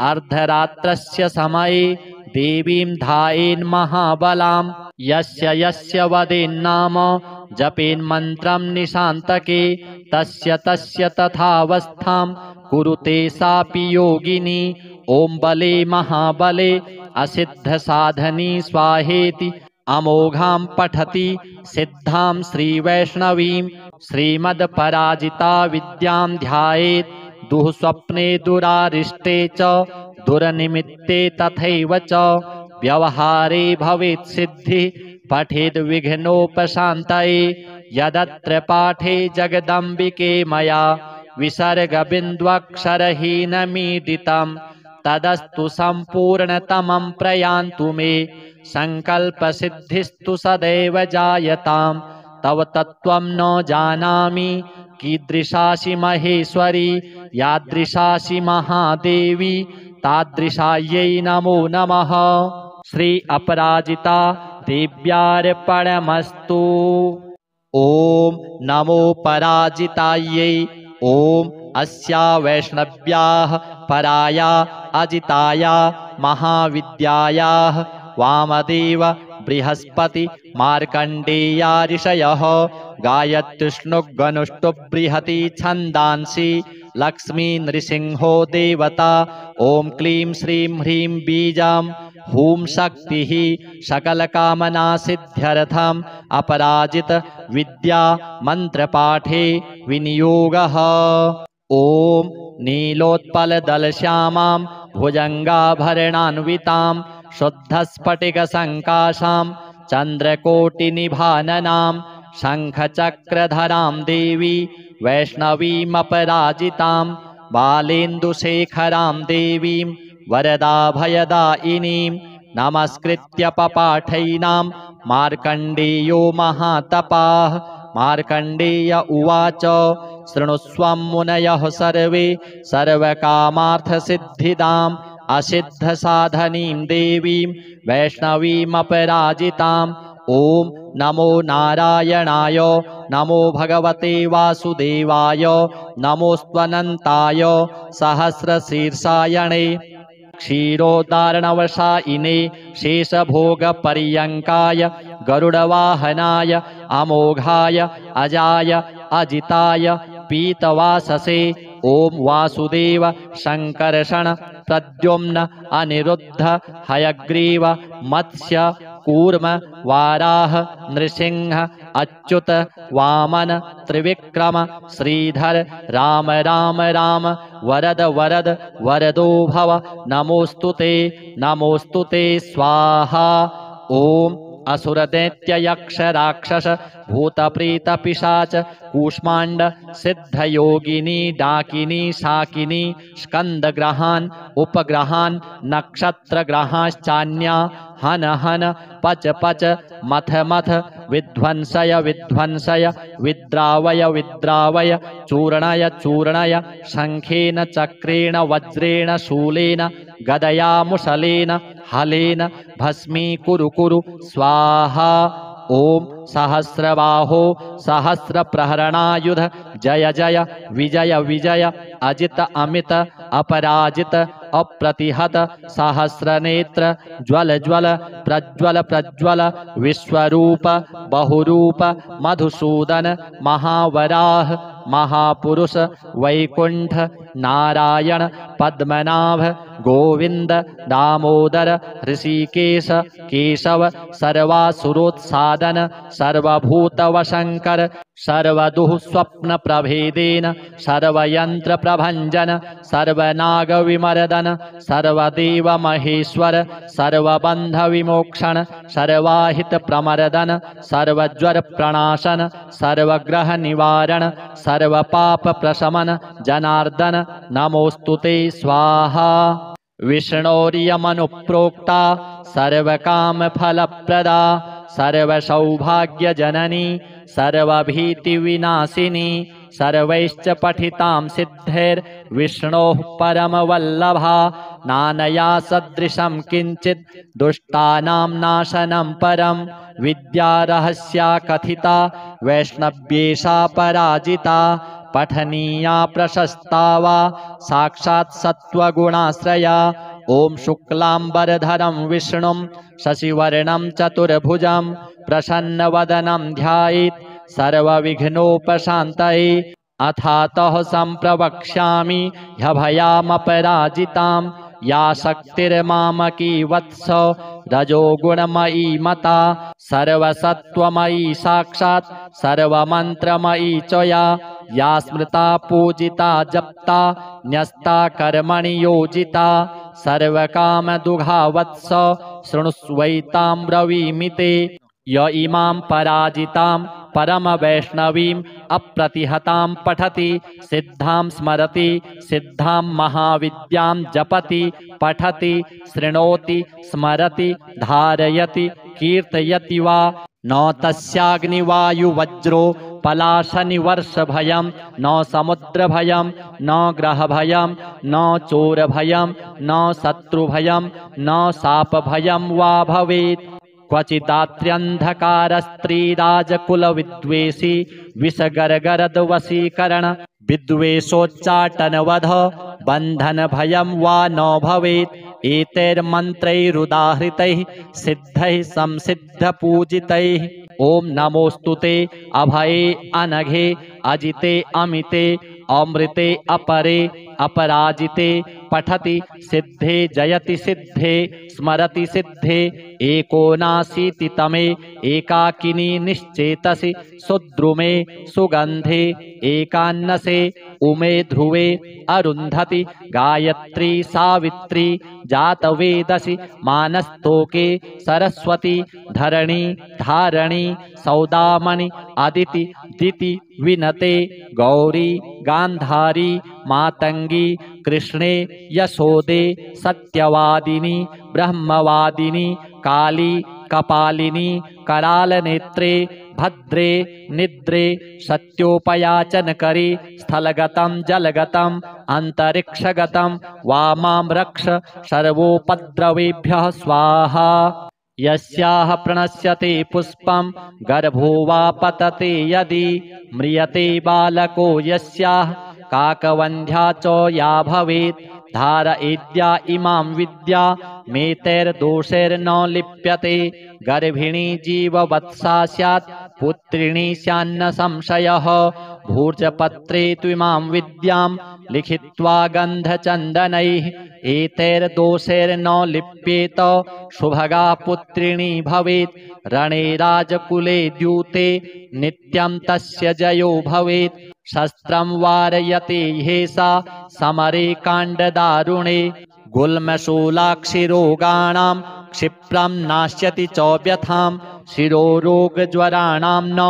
अर्धरात्रस्य समये देवीं ध्यायेन् महाबलां यस्य यस्य वदेन्नाम जपेन्मन्त्रं निशान्तके तस्य तस्य तथावस्थां कुरुते सापि योगिनी। ॐ बले महाबले असिद्धसाधनी स्वाहेति अमोघां पठति सिद्धां श्रीवैष्णवीं श्रीमद्पराजिता विद्यां ध्यायेत् दुःस्वप्ने दुरारिष्टे च दुर्निमित्ते तथैव च व्यवहारे भवेत् सिद्धिः पठेद् विघ्नोपशान्तये। यदत्र पाठे जगदम्बिके मया विसर्गबिन्द्वक्षरहीनमीडितं तदस्तु सम्पूर्णतमं प्रयान्तु मे सङ्कल्पसिद्धिस्तु सदैव जायतां। तव तत्त्वं न जानामि कीदृशासि महेश्वरी यादृशासि महादेवी तादृशायै नमो नमः। श्री अपराजिता देव्यार्पणमस्तु। ॐ नमो पराजितायै। ॐ अस्या वैष्णव्याः पराया अजिताया महाविद्यायाः वामदेव बृहस्पति मार्कण्डेया ऋषयः गायत्युष्णुगनुष्टु बृहति छन्दांसि लक्ष्मी नृसिंहो देवता। ॐ क्लीं श्रीं ह्रीं बीजां हूं शक्तिः सकलकामनासिद्ध्यर्थम् अपराजित विद्या मन्त्रपाठे विनियोगः। ॐ नीलोत्पलदलश्यामां भुजङ्गाभरणान्वितां शुद्धस्फटिकसङ्काशां चन्द्रकोटिनिभाननां शङ्खचक्रधरां देवी वैष्णवीमपराजितां बालेन्दुशेखरां देवीं वरदाभयदायिनीं नमस्कृत्य पपाठैनां मार्कण्डेयो महातपाः। मार्कण्डेय उवाच शृणुस्वं मुनयः सर्वे सर्वकामार्थसिद्धिदाम् असिद्धसाधनीं देवीं वैष्णवीमपराजिताम्। ॐ नमो नारायणाय नमो भगवते वासुदेवाय नमोऽस्त्वनन्ताय सहस्रशीर्षायणे क्षीरोदारणवशायिने शेषभोगपर्यङ्काय गरुडवाहनाय अमोघाय अजाय अजिताय पीतवाससे। ॐ वासुदेव शङ्कर्षण प्रद्युम्न अनिरुद्ध हयग्रीव मत्स्य कूर्म वाराह नृसिंह अच्युत वामन त्रिविक्रम श्रीधर राम राम राम वरद वरद वरदो भव नमोस्तुते स्वाहा। ॐ असुरदैत्ययक्षराक्षस भूतप्रेतपिशाच कूष्माण्ड सिद्धयोगिनी डाकिनी शाकिनी स्कन्दग्रहान् उपग्रहान् नक्षत्रग्रहाश्चान्या हन हन पच पच मथ मथ विध्वंसय विध्वंसय विद्रावय विद्रावय चूर्णय चूर्णय शङ्खेन चक्रेण वज्रेण शूलेन गदया मुसलेन हलेन भस्मीकुरु कुरु स्वाहा। ॐ सहस्रबाहो सहस्रप्रहरणायुध जय जय विजय विजय अजित अमित अपराजित अप्रतिहत सहस्रनेत्र ज्वल ज्वल प्रज्वल प्रज्वल विश्वरूप बहुरूप मधुसूदन महावराह महापुरुष वैकुंठ नारायण पद्मनाभ गोविंद दामोदर ऋषिकेश केशव सर्वासुरोत्सादन सर्वभूतवशङ्कर सर्वदुःस्वप्नप्रभेदेन सर्वयन्त्रप्रभञ्जन सर्वनागविमर्दन सर्वदेवमहेश्वर सर्वबन्धविमोक्षण सर्वाहितप्रमर्दन सर्वज्वरप्रणाशन सर्वग्रहनिवारण सर्वपापप्रशमन जनार्दन नमोस्तुते स्वाहा। विष्णोर्यमनुप्रोक्ता सर्वकामफलप्रदा सर्वसौभाग्यजननी सर्वभीतिविनाशिनी सर्वैश्च पठितां सिद्धैर्विष्णोः परमवल्लभा नानया सदृशं किञ्चित् दुष्टानां नाशनं परं विद्यारहस्या कथिता वैष्णव्येषा पराजिता पठनीया प्रशस्ता वा साक्षात् सत्त्वगुणाश्रया ॐ शुक्लाम्बरधरं विष्णुं शशिवर्णं चतुर्भुजं प्रसन्नवदनं ध्यायेत् सर्वविघ्नोपशान्तये अथातः सम्प्रवक्ष्यामि ह्यभयामपराजितां या शक्तिर्मामकी वत्स रजोगुणमयी मता सर्वसत्त्वमयी साक्षात् सर्वमन्त्रमयी च या स्मृता पूजिता जप्ता न्यस्ता कर्मणि योजिता सर्वकामदुघा वत्स शृणुष्वैतां ब्रवीमि ते य इमां पराजितां परमवैष्णवीम् अप्रतिहतां पठति सिद्धां स्मरति सिद्धां महाविद्यां जपति पठति शृणोति स्मरति धारयति कीर्तयति वा न तस्याग्निवायुवज्रो पलाशनिवर्षभयं न समुद्रभयं न ग्रहभयं न चोरभयं न शत्रुभयं न शापभयं वा भवेत् क्वचिदात्र्यन्धकारस्त्रीराजकुलविद्वेषी विषगर्गरद्वशीकरण विद्वेषोच्चाटनवध बन्धनभयं वा न भवेत् एतैर्मन्त्रैरुदाहृतैः सिद्धैः संसिद्धपूजितैः ॐ नमोऽस्तु ते अभये अनघे अजिते अमिते अमृते अपरे अपराजिते पठति सिद्धे जयति सिद्धे स्मरति सिद्धे एकोनाशीतितमे एकाकिनी निश्चेतसि सुद्रुमे सुगन्धे एकान्नसे उमे ध्रुवे अरुन्धति गायत्री सावित्री जातवेदसि मानस्तोके सरस्वती धरणी धारणी सौदामणि अदिति दिति विनते गौरी गान्धारी मातंगी कृष्णे यशोदे सत्यवादिनी ब्रह्मवादिनी काली कपालिनी करालनेत्रे भद्रे निद्रे सत्योपयाचनकरी स्थलगतं जलगतं अंतरिक्षगतं वामां रक्ष सर्वोपद्रवेभ्यः स्वाहा यस्याः प्रणश्यते पुष्पं गर्भो वा पतते यदि म्रियते बालको यस्याः काकवन्ध्या च या भवेत् धारयेद्या इमां विद्या मेतैर्दोषैर्न लिप्यते गर्भिणी जीववत्सा स्यात् पुत्रिणी स्यान्न संशयः भूर्जपत्रे त्विमां विद्यां लिखित्वा गन्धचन्दनैः एतैर्दोषैर्न लिप्येत शुभगा पुत्रिणी भवेत् रणे राजकुले द्यूते नित्यं तस्य जयो भवेत् शस्त्रं वारयते ह्येषा समरे काण्डदारुणे गुल्मशूलाक्षिरोगाणां क्षिप्रं नाश्यति च व्यथां शिरोरोगज्वराणां न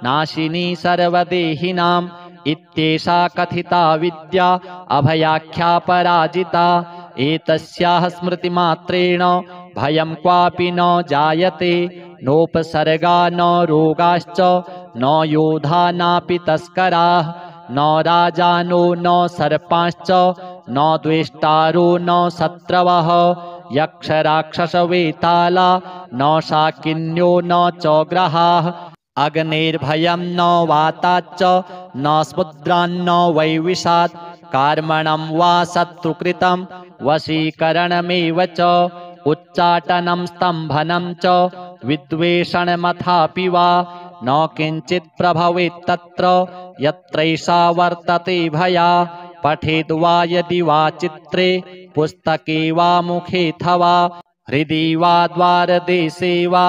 नाशिनी सर्वदेहिनाम् इत्येषा कथिता विद्या अभयाख्या पराजिता एतस्याः स्मृतिमात्रेण भयं क्वापि न जायते नोपसर्गा न रोगाश्च न योधा नापि तस्कराः न राजानो न सर्पाश्च न द्वेष्टारो न शत्रवः यक्षराक्षसवेताला न शाकिन्यो न च ग्रहाः अग्नेर्भयं न वाताच्च न समुद्रान्न वैविषात् कार्मणं वा शत्रुकृतं वशीकरणमेव च उच्चाटनं स्तम्भनं च विद्वेषणमथापि वा न किञ्चित् प्रभवेत् तत्र यत्रैषा वर्तते भया पठेद् वा यदि वा चित्रे पुस्तके वा मुखेऽथवा हृदि वा द्वारदेशे वा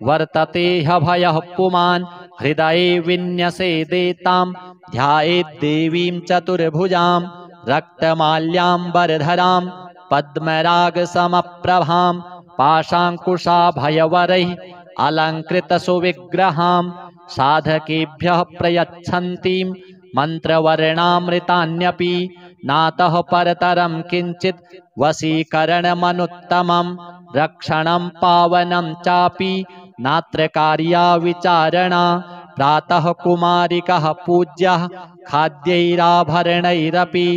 वर्तते ह्यभयः पुमान् हृदये विन्यसेदेतां ध्यायेद्देवीं चतुर्भुजां रक्तमाल्याम्बरधरां पद्मरागसमप्रभां पाशाङ्कुशाभयवरैः अलङ्कृतसुविग्रहां साधकेभ्यः प्रयच्छन्तीं मन्त्रवर्णामृतान्यपि नातः परतरं किञ्चित् वशीकरणमनुत्तमं रक्षणं पावनं चापि नात्र कार्या विचारणा प्रातः कुमारिकः पूज्यः खाद्यैराभरणैरपि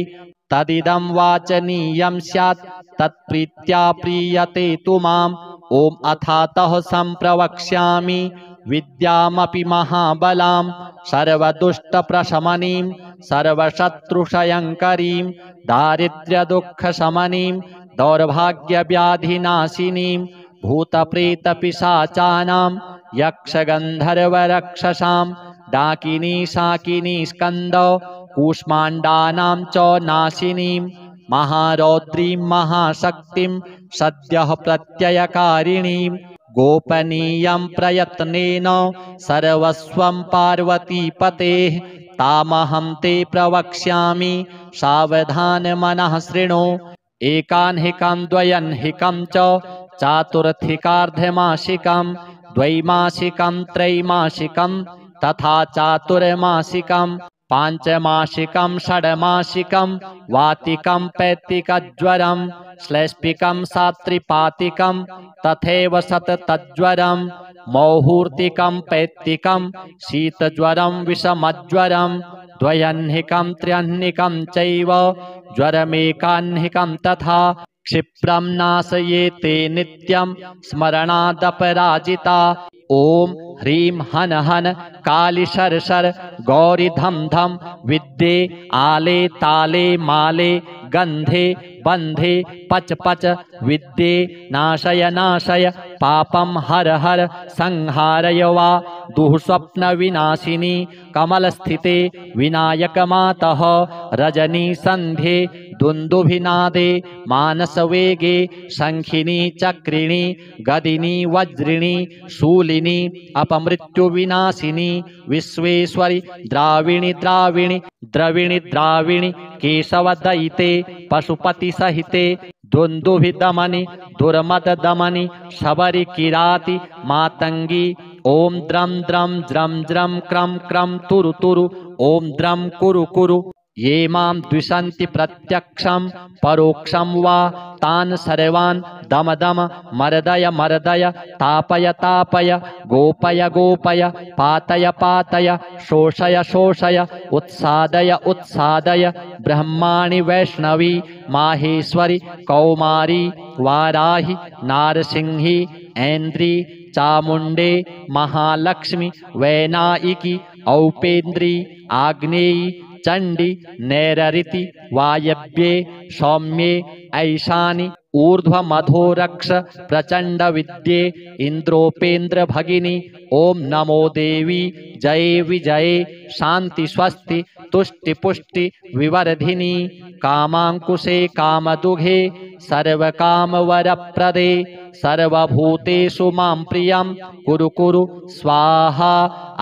तदिदं वाचनीयं स्यात् तत्प्रीत्या प्रीयते तु माम्। ॐ अथातः सम्प्रवक्ष्यामि विद्यामपि महाबलां सर्वदुष्टप्रशमनीं सर्वशत्रुक्षयङ्करीं दारिद्र्यदुःखशमनीं दौर्भाग्यव्याधिनाशिनीं भूतप्रेतपिशाचानां यक्षगन्धर्वरक्षसां डाकिनी शाकिनी स्कन्द कूष्माण्डानां च नाशिनीं महारौद्रीं महाशक्तिं सद्यः प्रत्ययकारिणीं गोपनीयं प्रयत्नेन सर्वस्वं पार्वतीपतेः तामहं ते प्रवक्ष्यामि सावधानमनः शृणु। एकान्हिकं द्वयन्हिकं च चातुर्थिकार्धमासिकं द्वैमासिकं त्रैमासिकं तथा चातुर्मासिकं पांचमासिकं षड्मासिकं वातिकं पैतिकज्वरं श्लैष्पिकं सात्रिपातिकं तथैव सततज्वरं मौहूर्तिकं पैत्तिकं शीतज्वरं विषमज्वरं द्वयन्हिकं त्र्यह्निकं चैव ज्वरमेकाह्निकं तथा क्षिप्रं नाशयेते नित्यं स्मरणादपराजिता। ॐ ह्रीं हन हन काली शर शर गौरी धम धम विद्ये आले ताले माले गंधे बंधे पच पच विद्ये नाशय नाशय पापं हर हर संहारय वा दुःस्वप्न विनाशिनी कमलस्थिते विनायक मातः रजनी संध्ये दुन्दुभिनादे मानसवेगे शंखिनी चक्रिणी गदिनी वज्रिणी शूलिनी अपमृत्युविनाशिनी विश्वेश्वरी द्राविणी द्राविणी द्रविणी द्राविणी केशवदयिते पशुपति सहिते दुन्दुभिदमनि दुर्मददमनि शबरी किराति मातंगी। ओम द्रम द्रम ज्रम ज्रम क्रम क्रम तुरु तुरु ओम द्रम कुरु कुरु। ये मां द्विषन्ति प्रत्यक्षं परोक्षं वा तान् सर्वान् दम दम मर्दय मर्दय तापय तापय गोपय गोपय पातय पातय शोषय शोषय उत्सादय उत्सादय। ब्रह्माणि वैष्णवी माहेश्वरी कौमारी वाराहि नारसिंही ऐन्द्री चामुण्डे महालक्ष्मी वैनायिकी औपेन्द्री आग्नेयी चंडी नैररिति वायव्ये सौम्ये ऐशानि ऊर्ध्वमधोरक्ष प्रचंड विद्ये इंद्रोपेन्द्र भगिनी। ओम नमो देवी जय विजये शांति स्वस्ति तुष्टि पुष्टि विवर्धिनी कामांकुशे कामदुघे सर्वकामवरप्रदे सर्वभूतेषु मां प्रियं कुरु कुरु स्वाहा।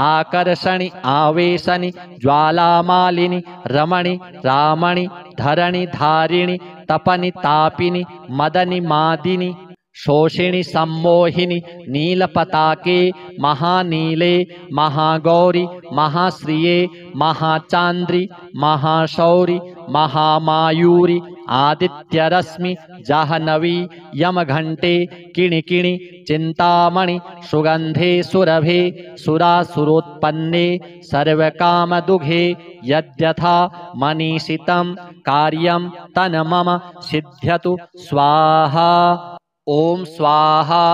आकर्षणि आवेशनि ज्वालामालिनि रमणि रामणि धरणि धारिणि तपनि तापिनि मदनि मादिनि शोषिणि सम्मोहिनि नीलपताके महानीले महागौरी महाश्रिये महाचांद्रि महाशौरि महामायूरि आदित्यरश्मि जाह्नवी यमघंटे किणिकिणि चिंतामणि सुगंधे सुरभे सुरासुरोत्पन्ने सर्वकामदुघे यद्यथा मनीषितं कार्यं तन्मम सिद्ध्यतु स्वाहा। ओम स्वाहा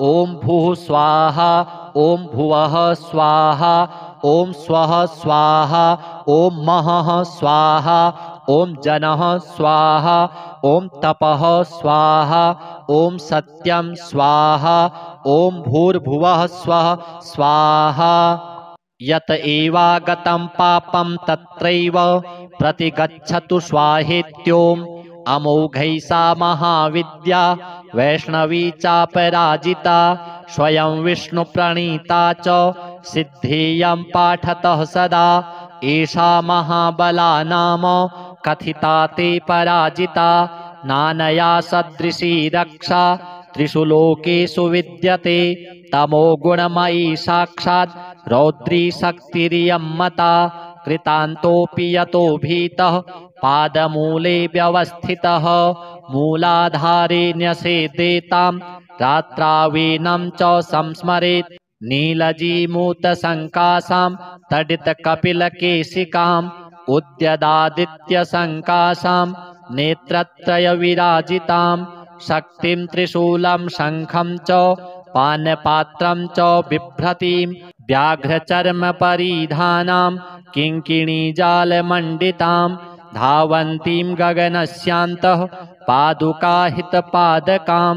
ओम भूः स्वाहा ओम भुवः स्वाहा ओम स्वः स्वाहा ओम महः स्वाहा ओम जनः स्वाहा ओम तपः स्वाहा ओम सत्यं स्वाहा ओम भूर्भुवः स्वः स्वाहा। यत एवागतं पापं तत्रैव प्रतिगच्छतु स्वाहेत्योम। अमोघै सा महाविद्या वैष्णवी चापराजिता स्वयं विष्णुप्रणीता च सिद्धेयं पाठतः सदा। एषा महाबला नाम कथिता ते पराजिता नानया सदृशी रक्षा त्रिषु लोकेषु विद्यते। तमो गुणमयी साक्षात् रौद्री शक्तिरियं मता कृतान्तोऽपि यतो भीतः पादमूले व्यवस्थितः मूलाधारे न्यसेदेतां रात्रावीनं च संस्मरेत् नीलजीमूतसङ्कासां तडितकपिलकेशिकाम् उद्यदादित्यसङ्कासां नेत्रत्रयविराजितां शक्तिं त्रिशूलं शङ्खं च पानपात्रं च बिभ्रतीं व्याघ्रचर्मपरिधानां किङ्किणीजालमण्डितां धावन्तीं गगनस्यान्तः पादुकाहितपादकां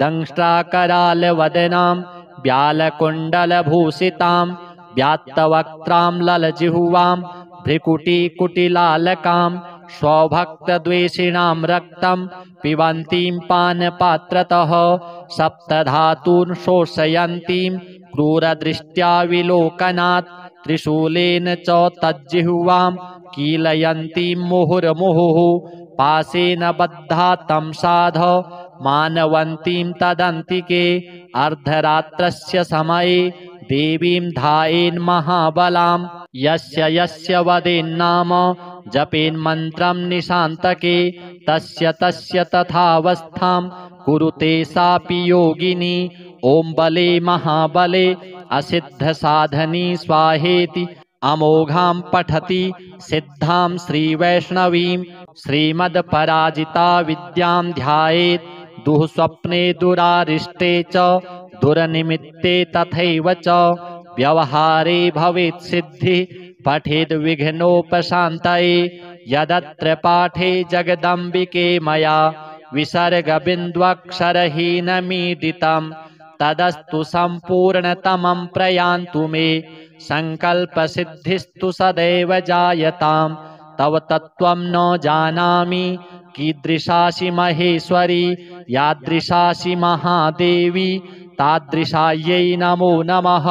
दंष्ट्राकरालवदनां व्यालकुण्डलभूषितां व्यात्तवक्त्रां ललजिह्वां भ्रिकुटीकुटिलालकां स्वभक्तद्वेषिणां रक्तं पिबन्तीं पानपात्रतः सप्तधातून् शोषयन्तीं क्रूरदृष्ट्या विलोकनात् त्रिशूलेन च तज्जिह्वां कीलयन्तीं मुहुर्मुहुः पाशेन बद्धा तं साध मानवन्तीं तदन्तिके अर्धरात्रस्य समये देवीं ध्यायेन्महाबलां यस्य यस्य वदेन्नाम जपेन्मन्त्रं निशान्तके तस्य तस्य तथावस्थां कुरुते सापि योगिनी ॐ बले महाबले असिद्धसाधनी स्वाहेति अमोघां पठति सिद्धां श्रीवैष्णवीं श्रीमद्पराजिता विद्यां ध्यायेत् दुःस्वप्ने दुरारिष्टे च दुर्निमित्ते तथैव च व्यवहारे भवेत् सिद्धिः पठेद् विघ्नोपशान्तये यदत्र पाठे जगदम्बिके मया विसर्गबिन्द्वक्षरहीनमीडितं तदस्तु सम्पूर्णतमं प्रयान्तु मे सङ्कल्पसिद्धिस्तु सदैव जायतां तव तत्त्वं न जानामि कीदृशासि महेश्वरी यादृशासि महादेवी तादृशायै नमो नमः।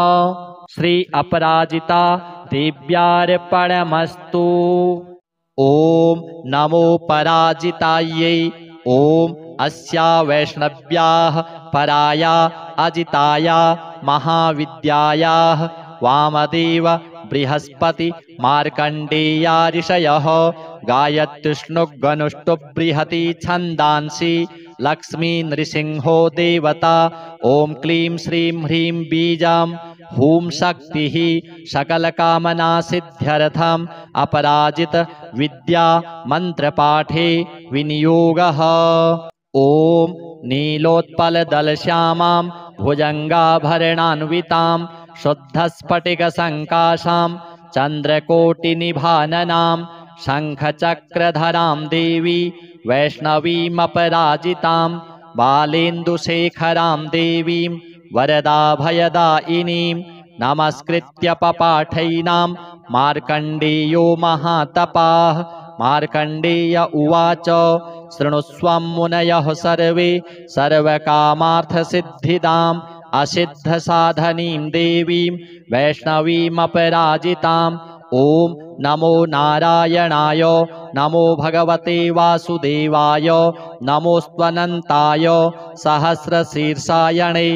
श्री अपराजिता देव्यार्पणमस्तु। ॐ नमो पराजितायै। ॐ अस्या वैष्णव्याः पराया अजिताया महाविद्यायाः वामदेव बृहस्पति मार्कण्डेया ऋषयः गायत्युष्णुगनुष्टुबृहती छन्दांसि लक्ष्मी नृसिंहो देवता। ॐ क्लीं श्रीं ह्रीं बीजां हूं शक्तिः सकलकामनासिद्ध्यर्थम् अपराजित विद्या मन्त्रपाठे विनियोगः। ॐ नीलोत्पलदलश्यामां भुजङ्गाभरणान्वितां शुद्धस्फटिकसङ्काशां चन्द्रकोटिनिभाननां शङ्खचक्रधरां देवी वैष्णवीमपराजितां बालेन्दुशेखरां देवीं वरदाभयदायिनीं नमस्कृत्य पपाठैनां मार्कण्डेयो महातपाः। मार्कण्डेय उवाच शृणुस्वं मुनयः सर्वे सर्वकामार्थसिद्धिदाम् असिद्धसाधनीं देवीं वैष्णवीमपराजिताम्। ॐ नमो नारायणाय नमो भगवते वासुदेवाय नमोऽस्त्वनन्ताय सहस्रशीर्षायणे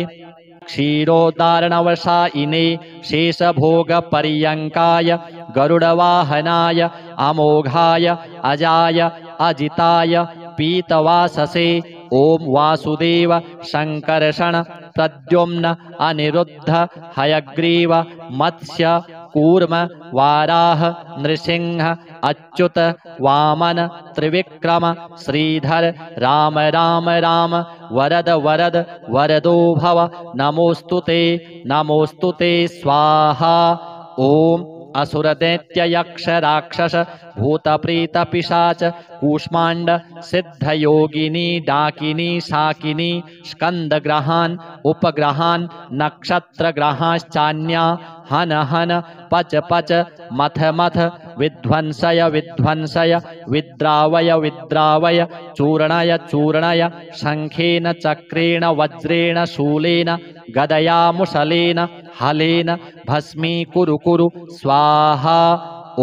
क्षीरोदारणवशायिने शेषभोगपर्यङ्काय गरुडवाहनाय अमोघाय अजाय अजिताय पीतवाससे। ॐ वासुदेव शङ्कर्षण प्रद्युम्न अनिरुद्ध हयग्रीव मत्स्य कूर्म वाराह नृसिंह अच्युत वामन त्रिविक्रम श्रीधर राम राम राम वरद वरद वरदो भव नमोस्तुते स्वाहा। ॐ असुरदैत्ययक्षराक्षस भूतप्रीतपिशाच कूष्माण्ड सिद्धयोगिनी डाकिनी शाकिनी स्कन्दग्रहान् उपग्रहान् नक्षत्रग्रहाश्चान्या हन हन पच पच मथ मथ विध्वंसय विध्वंसय विद्रावय विद्रावय चूर्णय चूर्णय शङ्खेन चक्रेण वज्रेण शूलेन गदया मुशलेन हलेन भस्मीकुरु कुरु स्वाहा। ॐ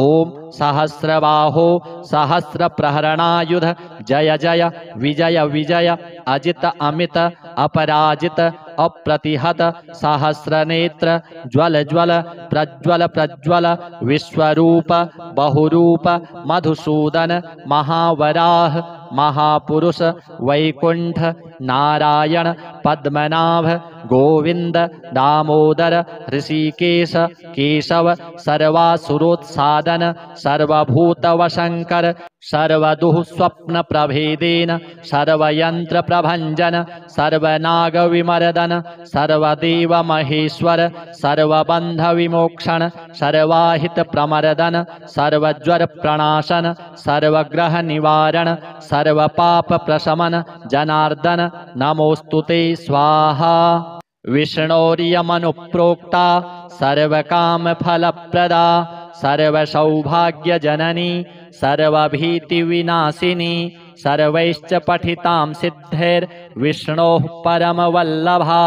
सहस्रबाहो सहस्रप्रहरणायुध जय जय विजय विजय अजित अमित अपराजित अप्रतिहत सहस्रनेत्र ज्वल ज्वल प्रज्वल प्रज्वल विश्वरूप बहुरूप मधुसूदन महावराह महापुरुष वैकुंठ नारायण पद्मनाभ गोविन्द दामोदर ऋषिकेश केशव सर्वासुरोत्सादन सर्वभूतवशङ्कर सर्वदुः स्वप्नप्रभेदेन सर्वयन्त्रप्रभञ्जन सर्वनागविमर्दन सर्वदेवमहेश्वर सर्वबन्धविमोक्षण सर्वाहितप्रमर्दन सर्वज्वरप्रणाशन सर्वग्रहनिवारण सर्वपापप्रशमन जनार्दन नमोऽस्तुते स्वाहा। विष्णोर्यमनुप्रोक्ता सर्वकामफलप्रदा सर्वसौभाग्यजननी सर्वभीतिविनाशिनी सर्वैश्च पठितां सिद्धैर्विष्णोः परमवल्लभा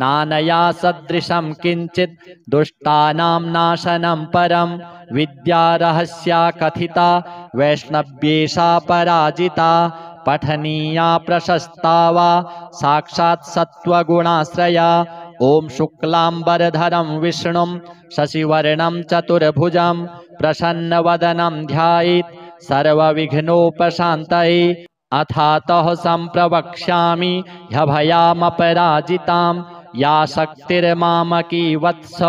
नानया सदृशं किञ्चित् दुष्टानां नाशनं परं विद्यारहस्या कथिता वैष्णव्येषा पराजिता पठनीया प्रशस्ता वा साक्षात् सत्त्वगुणाश्रया। ॐ शुक्लाम्बरधरं विष्णुं शशिवर्णं चतुर्भुजं प्रसन्नवदनं ध्यायेत् सर्वविघ्नोपशान्तये। अथातः सम्प्रवक्ष्यामि ह्यभयामपराजितां या शक्तिर्मामकी वत्स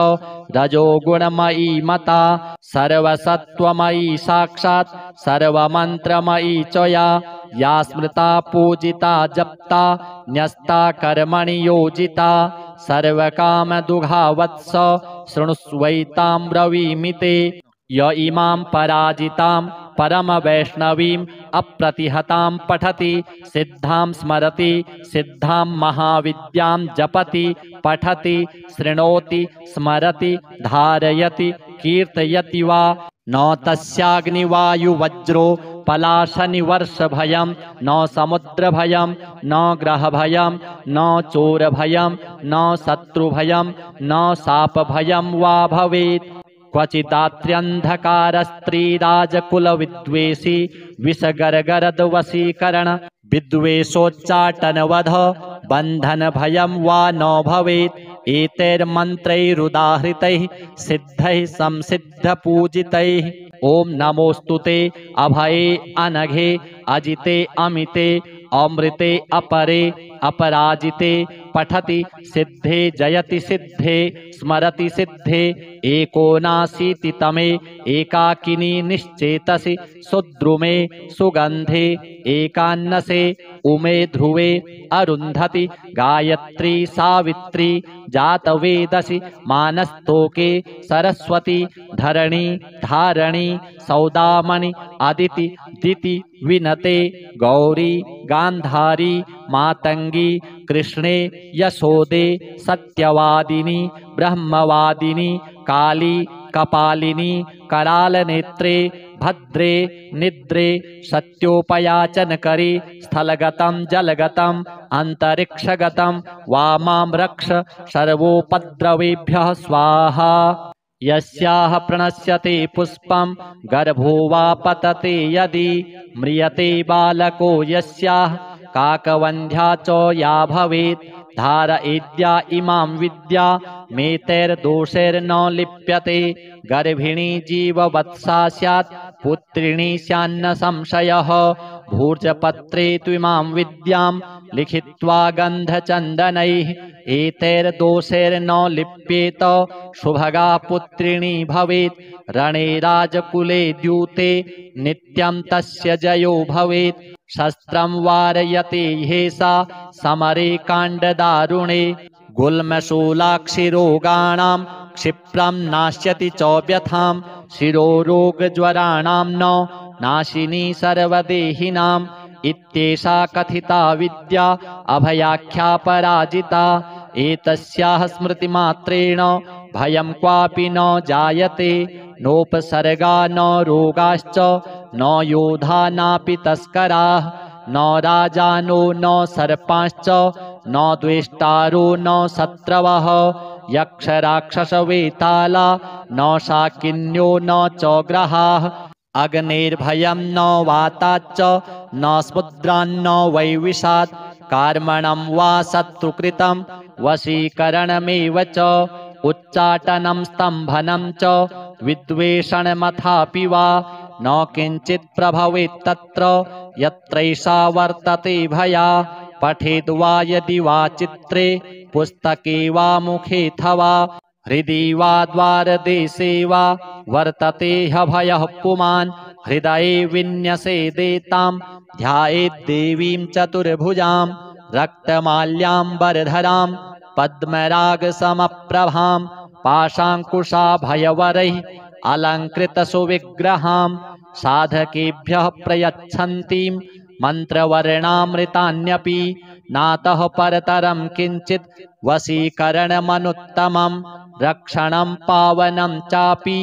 रजोगुणमयी मता सर्वसत्त्वमयी साक्षात् सर्वमन्त्रमयी च या स्मृता पूजिता जप्ता न्यस्ता कर्मणि योजिता सर्वकामदुघा वत्स शृणुष्वैतां ब्रवीमि ते। य इमां पराजितां परमवैष्णवीं अप्रतिहतां पठति सिद्धां स्मरति सिद्धां महाविद्यां जपति पठति शृणोति स्मरति धारयति कीर्तयति वा न तस्याग्निवायुवज्रो पलाशनिवर्षभयं न समुद्रभयं न ग्रहभयं न चोरभयं न शत्रुभयं न शापभयं वा भवेत्। क्वचिदात्र्यन्धकारस्त्रीराजकुलविद्वेषी विषगर्गरद्वशीकरण विद्वेषोच्चाटनवध बन्धनभयं वा न भवेत्। एतैर्मन्त्रैरुदाहृतैः सिद्धैः संसिद्धपूजितैः। ॐ नमोऽस्तुते अभये अनघे अजिते अमिते अमृते अपरे अपराजिते पठति सिद्धे जयति सिद्धे स्मरति सिद्धे एकोनाशीतितमे एकाकिनी निश्चेतसि सुद्रुमे सुगन्धे एकान्नसे उमे ध्रुवे अरुन्धति गायत्री सावित्री जातवेदसि मानस्तोके सरस्वती धरणी धारणी सौदामणि अदिति दिति विनते गौरी गान्धारी मातंगी कृष्णे यशोदे सत्यवादिनी ब्रह्मवादिनी काली कपालिनी करालनेत्रे भद्रे निद्रे सत्योपयाचनकरी स्थलगतं जलगतं अंतरिक्षगतं वामां रक्ष सर्वोपद्रवेभ्यः स्वाहा। यस्याः प्रणश्यते पुष्पं गर्भो वा पतते यदि म्रियते बालको यस्याः काकवन्ध्या च या भवेत् धारयेद्या इमां विद्या मेतैर्दोषैर्न लिप्यते गर्भिणी जीववत्सा स्यात् पुत्रिणी स्यान्न संशयः भूर्जपत्रे त्विमां विद्यां लिखित्वा गन्धचन्दनैः एतैर्दोषैर्न लिप्येत शुभगा पुत्रिणी भवेत् रणे राजकुले द्यूते नित्यं तस्य जयो भवेत् शस्त्रं वारयते ह्येषा समरे काण्डदारुणे गुल्मशूलाक्षिरोगाणां क्षिप्रं नाश्यति च व्यथां शिरोरोगज्वराणां न नाशिनी सर्वदेहिनाम् इत्येषा कथिता विद्या अभयाख्या पराजिता एतस्याः स्मृतिमात्रेण भयं क्वापि न जायते नोपसर्गा न रोगाश्च न योधा नापि तस्कराः न राजानो न सर्पाश्च न द्वेष्टारो न शत्रवः यक्षराक्षसवेताला न शाकिन्यो न च ग्रहाः अग्नेर्भयं न वाताच्च न समुद्रान्न वैविषात् कार्मणं वा शत्रुकृतं वशीकरणमेव च उच्चाटनं स्तम्भनं च विद्वेषणमथापि वा न किञ्चित् प्रभवेत् तत्र यत्रैषा वर्तते भया पठेद् वा यदि वा चित्रे पुस्तके वा मुखेऽथवा हृदि वा द्वारदेशे वा वर्तते ह्यभयः पुमान् हृदये विन्यसेदेतां ध्यायेद्देवीं चतुर्भुजां रक्तमाल्याम्बरधरां पद्मरागसमप्रभां पाशाङ्कुशाभयवरैः अलङ्कृतसुविग्रहां साधकेभ्यः प्रयच्छन्तीं मन्त्रवर्णामृतान्यपि नातः परतरं किञ्चित् वशीकरणमनुत्तमं रक्षणं पावनं चापि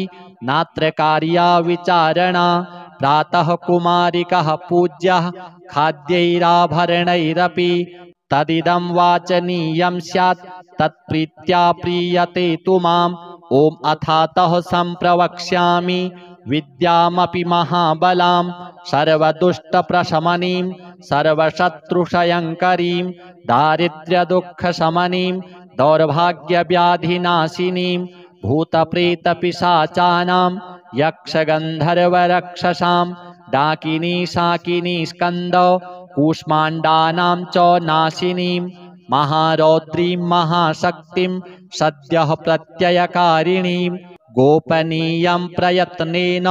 नात्र कार्या विचारणा प्रातः कुमारिकः पूज्यः खाद्यैराभरणैरपि तदिदं वाचनीयं स्यात् तत्प्रीत्या प्रीयते तु माम् ॐ अथातः सम्प्रवक्ष्यामि विद्यामपि महाबलां सर्वदुष्टप्रशमनीं सर्वशत्रुक्षयङ्करीं दारिद्र्यदुःखशमनीं दौर्भाग्यव्याधिनाशिनीं भूतप्रेतपिशाचानां यक्षगन्धर्वरक्षसां डाकिनी शाकिनी स्कन्द कूष्माण्डानां च नाशिनीं महारौद्रीं महाशक्तिं सद्यः प्रत्ययकारिणीं गोपनीयं प्रयत्नेन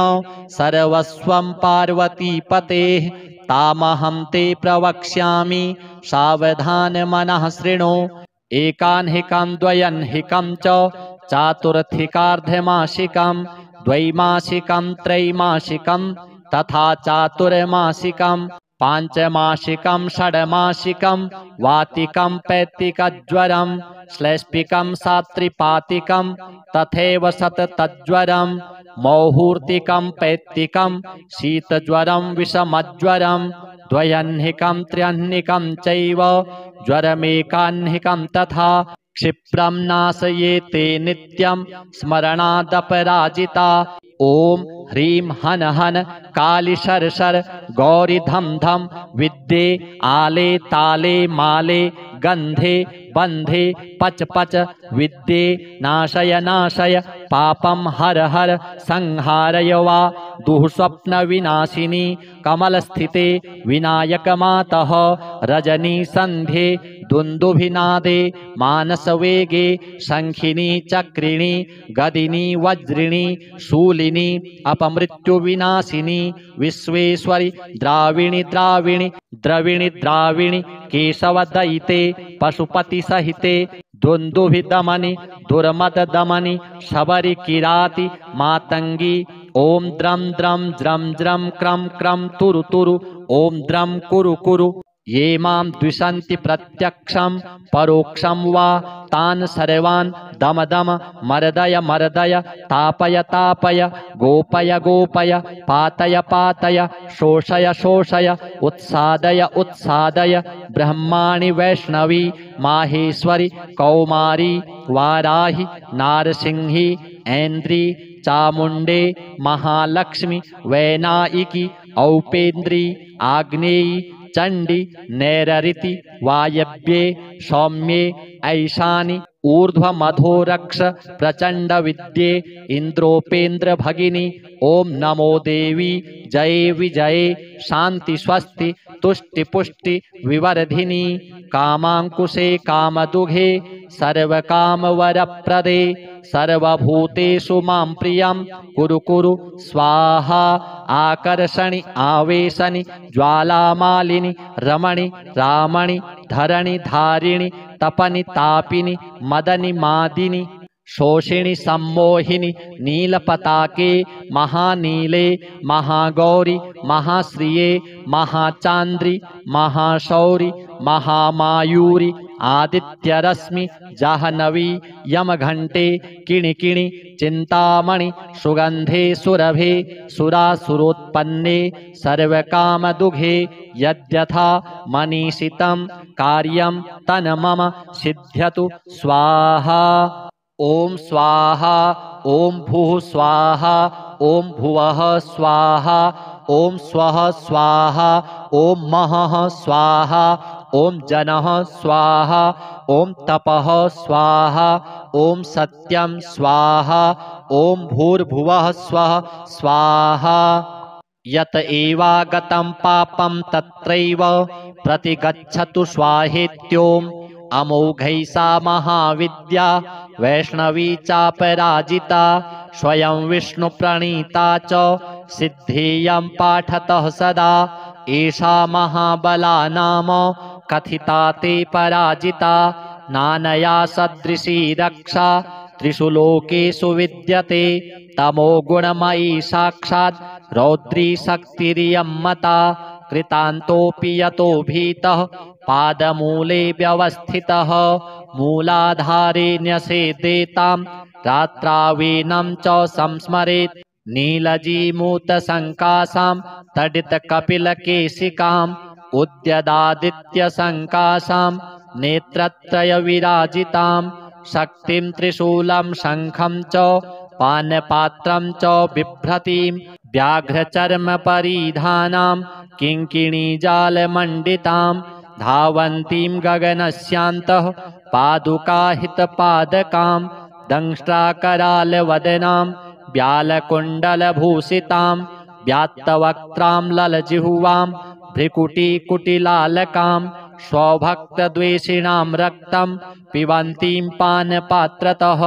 सर्वस्वं पार्वतीपतेः तामहं ते प्रवक्ष्यामि सावधानमनः शृणु एकान्हिकं द्वयन्हिकं च चातुर्थिकार्धमासिकं द्वैमासिकं त्रैमासिकं तथा चातुर्मासिकं पांचमासिकं षड्मासिकं वातिकं पैत्तिकज्वरं श्लैष्पिकं सात्रिपातिकं तथैव सततज्वरं मौहूर्तिकं पैत्तिकं शीतज्वरं विषमज्वरं द्वयन्हिकं त्र्यह्निकं चैव ज्वरमेकाह्निकं तथा क्षिप्रं नाशयेते नित्यं स्मरणादपराजिता ॐ ह्रीं हन हन काली शर शर गौरी धम धम विद्ये आले ताले माले गंधे बंधे पच पच विद्ये नाशय नाशय पापम हर हर संहारय वा दुःस्वप्न विनाशिनी कमल स्थिते विनायक मातः रजनी संध्ये दुन्दुभिनादे मानसवेगे शंखिनी चक्रिणी गदिनी वज्रिणी शूलिनी अपमृत्युविनाशिनी विश्वेश्वरी द्राविणी द्राविणी द्रविणी द्राविणी केशवदयिते पशुपति सहिते दुन्दुभिदमनि दुर्मददमनि शबरी किराति मातंगी ओम द्रम द्रम ज्रम ज्रम क्रम क्रम तुरु तुरु ओम द्रम कुरु कुरु ये मां द्विषन्ति प्रत्यक्षं परोक्षं वा तान् सर्वान् दम दम मर्दय मर्दय तापय तापय गोपय गोपय पातय पातय शोषय शोषय उत्सादय उत्सादय ब्रह्माणि वैष्णवी माहेश्वरी कौमारी वाराहि नारसिंही ऐन्द्री चामुंडे महालक्ष्मी वैनायिकी औपेन्द्री आग्नेयी चंडी नैररिति वायव्ये सौम्ये ऐशानि ऊर्ध्वमधोरक्ष प्रचंड विद्ये इंद्रोपेन्द्र भगिनी ओम नमो देवी जये विजये शांति स्वस्ति तुष्टि पुष्टि विवर्धिनी कामांकुशे कामदुघे सर्वकामवरप्रदे सर्वभूतेषु मां प्रियं कुरु कुरु स्वाहा आकर्षणि आवेशनि ज्वालामालिनि रमणि रामणि धरणि धारिणि तपनि तापिनि मदनि मादिनि शोषिणि सम्मोहिनि नीलपताके महानीले महागौरी महाश्रिये महाचांद्रि महाशौरि महामायूरि आदित्यरश्मि जाह्नवी यमघंटे किणिकिणि चिंतामणि सुगंधे सुरभे सुरासुरोत्पन्ने सर्वकामदुघे यद्यथा मनीषितं कार्यं तन्मम सिद्ध्यतु स्वाहा ओम स्वाहा ओम भूः स्वाहा ओम भुवः स्वाहा ओम स्वः स्वाहा ओम महः स्वाहा ओम जनः स्वाहा ओम तपः स्वाहा ओम सत्यं स्वाहा ओम भूर्भुवः स्वः स्वाहा यत एवागतं पापं तत्रैव प्रतिगच्छतु स्वाहेत्योम अमोघै सा महाविद्या वैष्णवी चापराजिता स्वयं विष्णुप्रणीता च सिद्धियं पाठतः सदा एषा महाबला नाम कथिता ते पराजिता नानया सदृशी रक्षा त्रिषु लोकेषु विद्यते तमो गुणमयी साक्षात् रौद्री शक्तिरियं मता कृतान्तोऽपि यतो भीतः पादमूले व्यवस्थितः मूलाधारे न्यसेदेतां रात्रावीनं च संस्मरेत् नीलजीमूतसङ्कासां तडितकपिलकेशिकाम् उद्यदादित्यसङ्कासां नेत्रत्रयविराजितां शक्तिं त्रिशूलं शङ्खं च पानपात्रं च बिभ्रतीं व्याघ्रचर्मपरिधानां किङ्किणीजालमण्डितां धावन्तीं गगनस्यान्तः पादुकाहितपादकां दंष्ट्राकरालवदनां व्यालकुण्डलभूषितां व्यात्तवक्त्रां ललजिह्वां भ्रिकुटीकुटिलालकां स्वभक्तद्वेषिणां रक्तं पिबन्तीं पानपात्रतः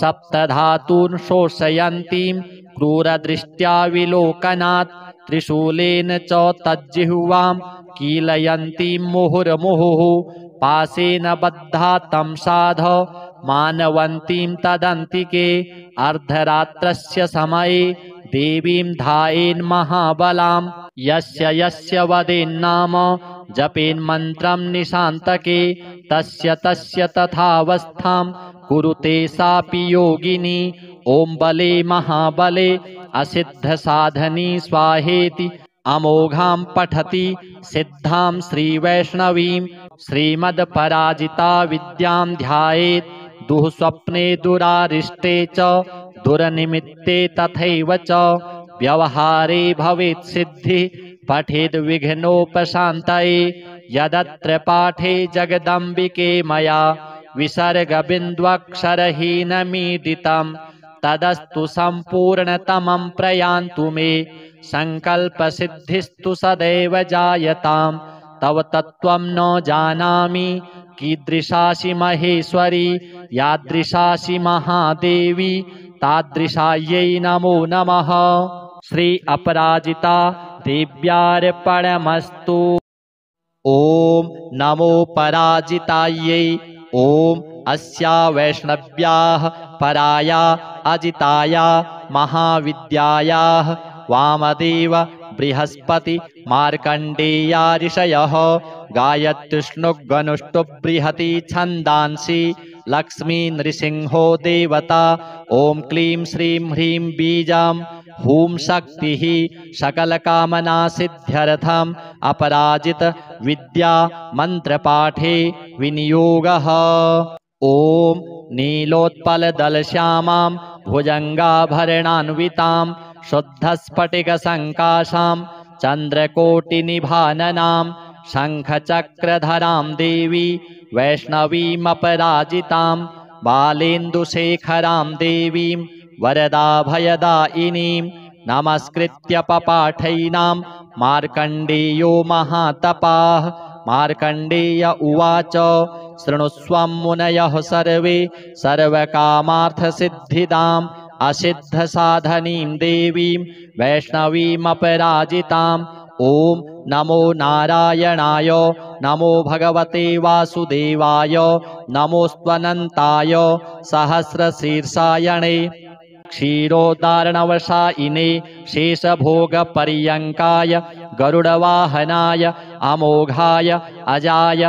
सप्तधातून् शोषयन्तीं क्रूरदृष्ट्या विलोकनात् त्रिशूलेन च तज्जिह्वां कीलयन्तीं मुहुर्मुहुः पाशेन बद्धा तं साध मानवन्तीं तदन्तिके अर्धरात्रस्य समये देवीं ध्यायेन् महाबलां यस्य यस्य वदेन्नाम जपेन्मन्त्रं निशान्तके तस्य तस्य तथावस्थां कुरुते सापि योगिनी ॐ बले महाबले असिद्धसाधनी स्वाहेति अमोघां पठति सिद्धां श्रीवैष्णवीं श्रीमद्पराजिता विद्यां ध्यायेत् दुःस्वप्ने दुरारिष्टे च दुरनिमित्ते तथैव च व्यवहारे भवेत् सिद्धिः पठेद् विघ्नोपशान्तये यदत्र पाठे जगदम्बिके मया विसर्गबिन्द्वक्षरहीनमीडितं तदस्तु सम्पूर्णतमं प्रयान्तु मे सङ्कल्पसिद्धिस्तु सदैव जायतां तव तत्त्वं न जानामि कीदृशासि महेश्वरी यादृशासि महादेवी तादृशायै नमो नमः। श्री अपराजिता देव्यार्पणमस्तु। ॐ नमो पराजितायै। ॐ अस्या वैष्णव्याः पराया अजिताया महाविद्यायाः वामदेव बृहस्पति मार्कण्डेया ऋषयः गायत्युष्णुगनुष्टुबृहती छन्दांसि लक्ष्मी नृसिंहो देवता। ॐ क्लीं श्रीं ह्रीं बीजां हूं शक्तिः सकलकामनासिद्ध्यर्थम् अपराजित विद्या मन्त्रपाठे विनियोगः। ॐ नीलोत्पलदलश्यामां भुजङ्गाभरणान्वितां शुद्धस्फटिकसङ्काशां चन्द्रकोटिनिभाननां शङ्खचक्रधरां देवी वैष्णवीमपराजितां बालेन्दुशेखरां देवीं वरदाभयदायिनीं नमस्कृत्य पपाठैनां मार्कण्डेयो महातपाः। मार्कण्डेय उवाच शृणुस्वं मुनयः सर्वे सर्वकामार्थसिद्धिदाम् असिद्धसाधनीं देवीं वैष्णवीमपराजिताम्। ॐ नमो नारायणाय नमो भगवते वासुदेवाय नमोऽस्त्वनन्ताय सहस्रशीर्षायणे क्षीरोदारणवशायिने शेषभोगपर्यङ्काय गरुडवाहनाय अमोघाय अजाय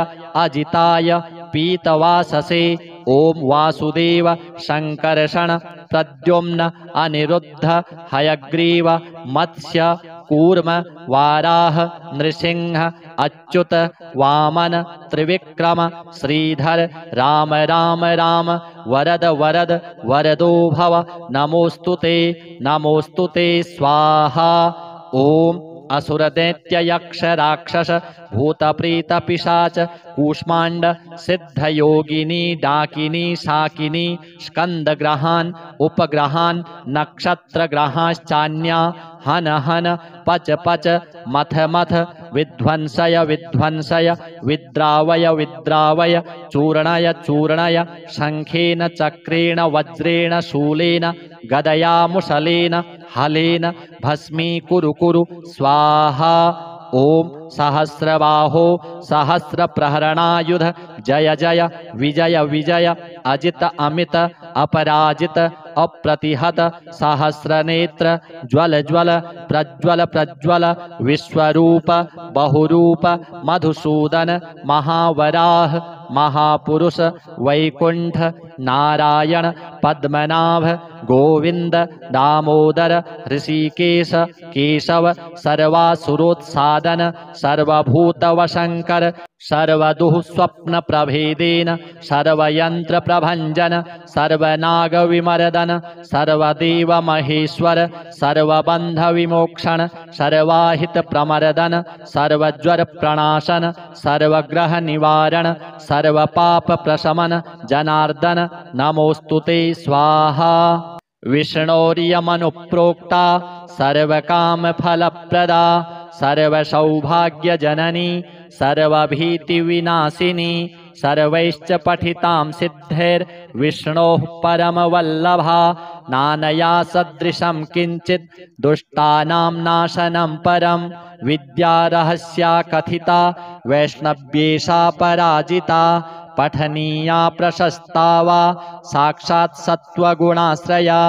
अजिताय पीतवाससे। ॐ वासुदेव शङ्कर्षण प्रद्युम्न अनिरुद्ध हयग्रीव मत्स्य कूर्म वाराह नृसिंह अच्युत वामन त्रिविक्रम श्रीधर राम राम राम वरद वरद वरदो भव नमोस्तुते स्वाहा। ॐ असुरदैत्ययक्षराक्षस भूतप्रेतपिशाच कूष्माण्ड सिद्धयोगिनी डाकिनी शाकिनी स्कन्दग्रहान् उपग्रहान् नक्षत्रग्रहाश्चान्या हन हन पच पच मथ मथ विध्वंसय विध्वंसय विद्रावय विद्रावय चूर्णय चूर्णय शङ्खेन चक्रेण वज्रेण शूलेन गदया मुसलेन हलेन भस्मीकुरु कुरु स्वाहा। ओम सहस्रबाहो सहस्रप्रहरणायुध जय जय विजय विजय अजित अमित अपराजित अप्रतिहत सहस्रनेत्र ज्वल ज्वल प्रज्वल प्रज्वल विश्वरूप बहुरूप मधुसूदन महावराह महापुरुष वैकुंठ नारायण पद्मनाभ गोविंद दामोदर ऋषिकेश केशव सर्वासुरोत्सादन सर्वभूतवशंकर सर्वदुः स्वप्न प्रभेदेन सर्वयंत्र प्रभंजन सर्वनाग विमर्दन सर्वदेव महेश्वर सर्वबंध विमोक्षण सर्वाहित प्रमर्दन सर्वज्वर प्रणाशन सर्वग्रह निवारण सर्वपाप प्रशमन जनार्दन नमोस्तुते स्वाहा। विष्णोर्यमनुप्रोक्ता सर्वकामफलप्रदा सर्वसौभाग्यजननी सर्वभीतिविनाशिनी सर्वैश्च पठितां सिद्धैर्विष्णोः परमवल्लभा नानया सदृशं किञ्चित् दुष्टानां नाशनं परं विद्यारहस्या कथिता वैष्णव्येषा पराजिता पठनीया प्रशस्ता वा साक्षात् सत्त्वगुणाश्रया।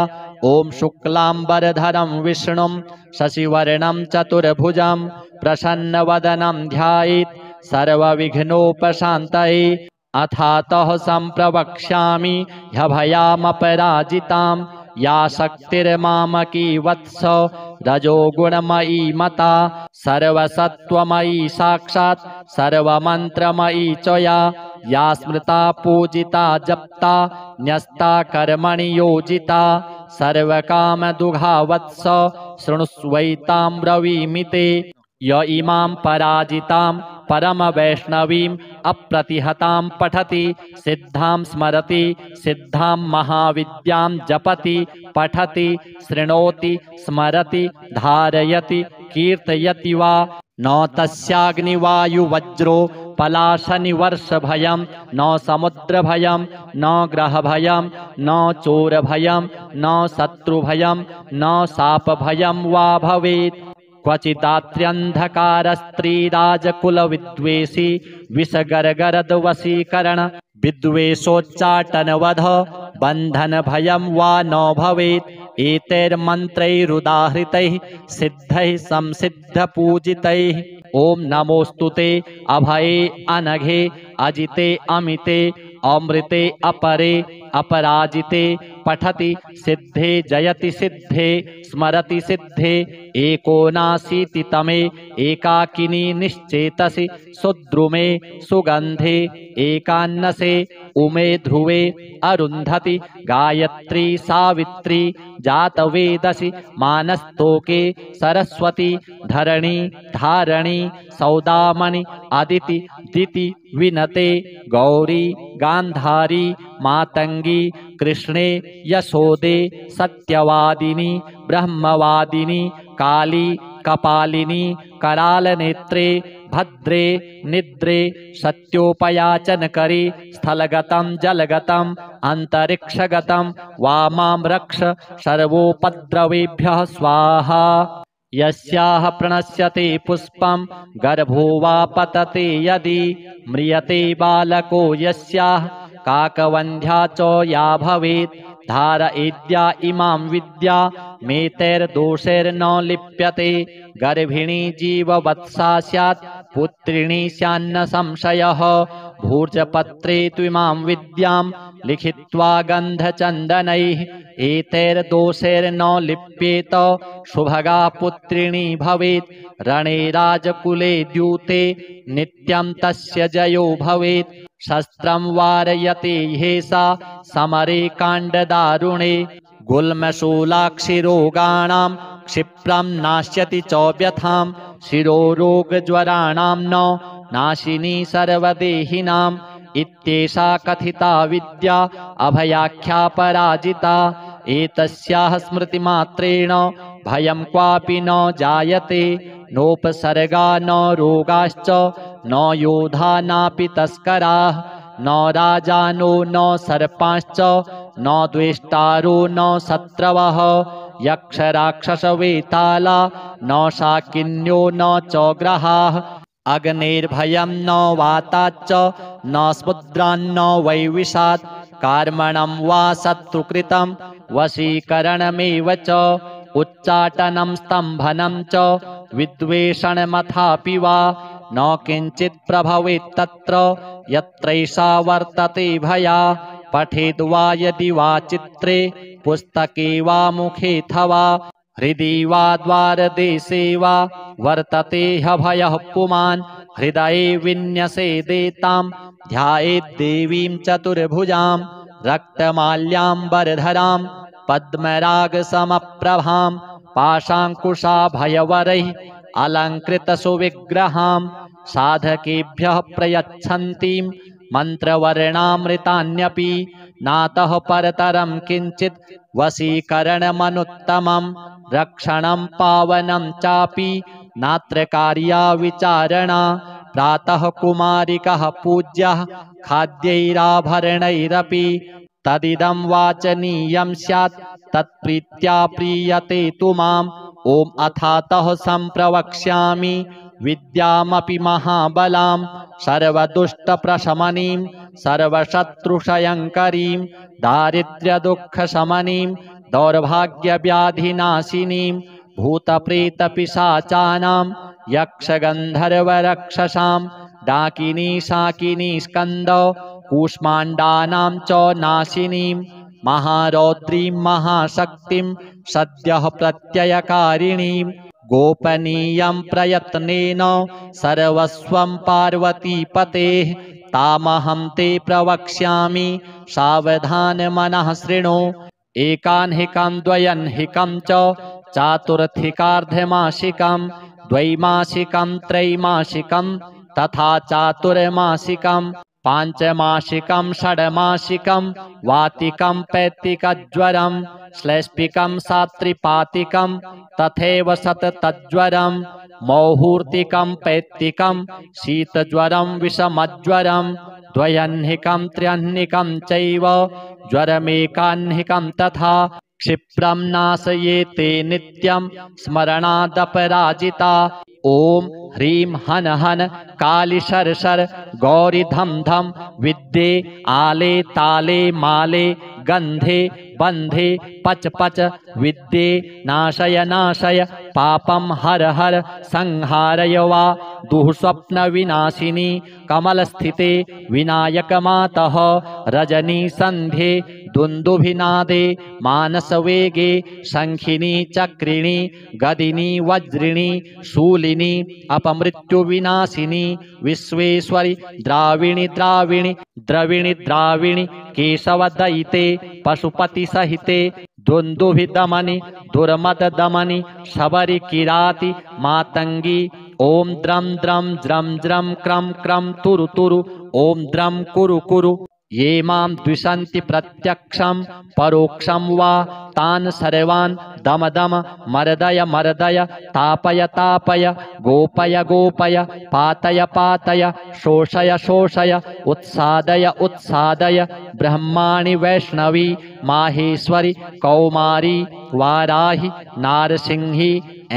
ओम शुक्लांबरधरं विष्णुं शशिवर्णं चतुर्भुजं प्रसन्नवदनं ध्यायेत् सर्वविघ्नोपशान्तये। अथातः सम्प्रवक्ष्यामि ह्यभयामपराजितां या शक्तिर्मामकी वत्स रजोगुणमयी मता सर्वसत्त्वमयी साक्षात् सर्वमन्त्रमयी च या स्मृता पूजिता जप्ता न्यस्ता कर्मणि योजिता सर्वकामदुघा वत्स शृणुष्वैतां ब्रवीमि ते। य इमां पराजितां परमवैष्णवीं अप्रतिहतां पठति सिद्धां स्मरति सिद्धां महाविद्यां जपति पठति शृणोति स्मरति धारयति कीर्तयति वा न तस्याग्निवायुवज्रो पलाशनिवर्षभयं न समुद्रभयं न ग्रहभयं न चोरभयं न शत्रुभयं न शापभयं वा भवेत्। क्वचिदात्र्यन्धकारस्त्रीराजकुलविद्वेषी विषगर्गरद्वशीकरण विद्वेषोच्चाटनवध बन्धनभयं वा न भवेत्। एतैर्मन्त्रैरुदाहृतैः सिद्धैः संसिद्धपूजितैः। ओम नमोस्तुते अभये अनघे अजिते अमिते अमृते अपरे अपराजिते पठति सिद्धे जयति सिद्धे स्मरति सिद्धे एकोनाशीतितमे एकाकिनी निश्चेतसि सुद्रुमे सुगंधे एकान्नसे उमे ध्रुवे अरुन्धति गायत्री सावित्री जातवेदसि मानस्तोके सरस्वती धरणी धारणी सौदामणि अदिति दिति विनते गौरी गांधारी मातंगी कृष्णे यशोदे सत्यवादिनी ब्रह्मवादिनी काली कपालिनी करालनेत्रे भद्रे निद्रे सत्योपयाचनकरी स्थलगतं जलगतं अंतरिक्षगतं वामां रक्ष सर्वोपद्रवेभ्यः स्वाहा। यस्याः प्रणश्यते पुष्पं गर्भो वा पतते यदि म्रियते बालको यस्याः काकवन्ध्या च या भवेत् धारयेद्या इमां विद्या मेतैर्दोषैर्न लिप्यते गर्भिणी जीववत्सा स्यात् पुत्रिणी स्यान्न संशयः भूर्जपत्रे त्विमां विद्यां लिखित्वा गन्धचन्दनैः एतैर्दोषैर्न लिप्येत शुभगा पुत्रिणी भवेत् रणे राजकुले द्यूते नित्यं तस्य जयो भवेत् शस्त्रं वारयते ह्येषा समरे काण्डदारुणे गुल्मशूलाक्षिरोगाणां क्षिप्रं नाश्यति च व्यथां शिरोरोगज्वराणां न नाशिनी सर्वदेहिनाम् इत्येषा कथिता विद्या अभयाख्या पराजिता। एतस्याः स्मृतिमात्रेण भयं क्वापि न जायते नोपसर्गा न रोगाश्च न योधा नापि तस्कराः न राजानो न सर्पाश्च न द्वेष्टारो न शत्रवः यक्षराक्षसवेताला न शाकिन्यो न चोग्रहाः अग्नेर्भयं न वाताच्च न स्मुद्रान्न वैविषात् कार्मणं वा शत्रुकृतं वशीकरणमेव च उच्चाटनं स्तम्भनं च विद्वेषणमथापि वा न किञ्चित् प्रभवेत् तत्र यत्रैषा वर्तते भया पठेद् वा यदि वा चित्रे पुस्तके वा मुखेऽथवा हृदि वा द्वारदेशे वा वर्तते ह्यभयः पुमान् हृदये विन्यसेदेतां ध्यायेद्देवीं चतुर्भुजां रक्तमाल्याम्बरधरां पद्मरागसमप्रभां पाशाङ्कुशाभयवरैः अलङ्कृतसुविग्रहां साधकेभ्यः प्रयच्छन्तीं मन्त्रवर्णामृतान्यपि नातः परतरं किञ्चित् वशीकरणमनुत्तमं रक्षणं पावनं चापि नात्र कार्या विचारणा प्रातः कुमारिकः पूज्यः खाद्यैराभरणैरपि तदिदं वाचनीयं स्यात् तत्प्रीत्या प्रीयते तु माम् ॐ अथातः सम्प्रवक्ष्यामि विद्यामपि महाबलां सर्वदुष्टप्रशमनीं सर्वशत्रुक्षयङ्करीं दारिद्र्यदुःखशमनीं दौर्भाग्यव्याधिनाशिनीं भूतप्रेतपिशाचानां यक्षगन्धर्वरक्षसां डाकिनी शाकिनी स्कन्द कूष्माण्डानां च नाशिनीं महारौद्रीं महाशक्तिं सद्यः प्रत्ययकारिणीं गोपनीयं प्रयत्नेन सर्वस्वं पार्वतीपतेः तामहं ते प्रवक्ष्यामि सावधानमनः शृणु एकान्हिकं द्वयन्हिकं च चातुर्थिकार्धमासिकं द्वैमासिकं त्रैमासिकं तथा चातुर्मासिकं पांचमासिकं षड्मासिकं वातिकं पैत्तिकज्वरं श्लैष्पिकं सात्रिपातिकं तथैव सततज्वरं मौहूर्तिकं पैत्तिकं शीतज्वरं विषमज्वरं द्वयन्हिकं त्र्यह्निकं चैव ज्वरमेकाह्निकं तथा क्षिप्रं नाशयेते नित्यं स्मरणादपराजिता ॐ ह्रीं हन हन काली शर शर गौरी धम धम विद्ये आले ताले माले गंधे बंधे पच पच विद्ये नाशय नाशय पापम हर हर संहारय वा दुःस्वप्न विनाशिनी कमल स्थिते विनायक मातः रजनी संध्ये दुन्दुभिनादे मानसवेगे शंखिनी चक्रिणी गदिनी वज्रिणी शूलिनी अपमृत्युविनाशिनी विश्वेश्वरी द्राविणी द्राविणी द्रविणी द्राविणी केशवदयिते पशुपति सहिते दुन्दुभिदमनि दुर्मददमनि शबरी किराति मातंगी ओम द्रम द्रम ज्रम ज्रम क्रम क्रम तुरु तुरु ओम द्रम कुरु कुरु ये मां द्विषन्ति प्रत्यक्षं परोक्षं वा तान् सर्वान् दम दम मर्दय मर्दय तापय तापय गोपय गोपय पातय पातय शोषय शोषय उत्सादय उत्सादय ब्रह्माणि वैष्णवी माहेश्वरी कौमारी वाराहि नारसिंही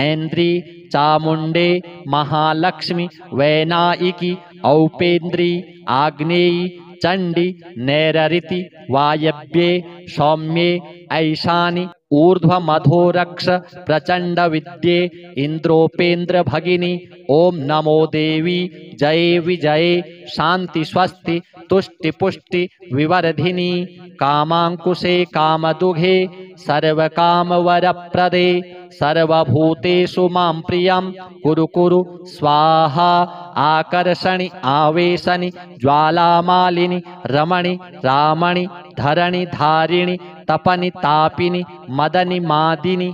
ऐन्द्री चामुंडे महालक्ष्मी वैनायिकी औपेन्द्री आग्नेयी चंडी नैररिति वायव्ये सौम्ये ऐशानि ऊर्ध्वमधोरक्ष प्रचंड विद्ये इंद्रोपेन्द्र भगिनी ओम नमो देवी जये विजये शांति स्वस्ति तुष्टि पुष्टि विवर्धिनी कामांकुशे कामदुघे सर्वकामवरप्रदे सर्वभूतेषु मां प्रियं कुरु कुरु स्वाहा आकर्षणि आवेशनि ज्वालामालिनि रमणि रामणि धरणि धारिणि तपनि तापिनि मदनि मादिनि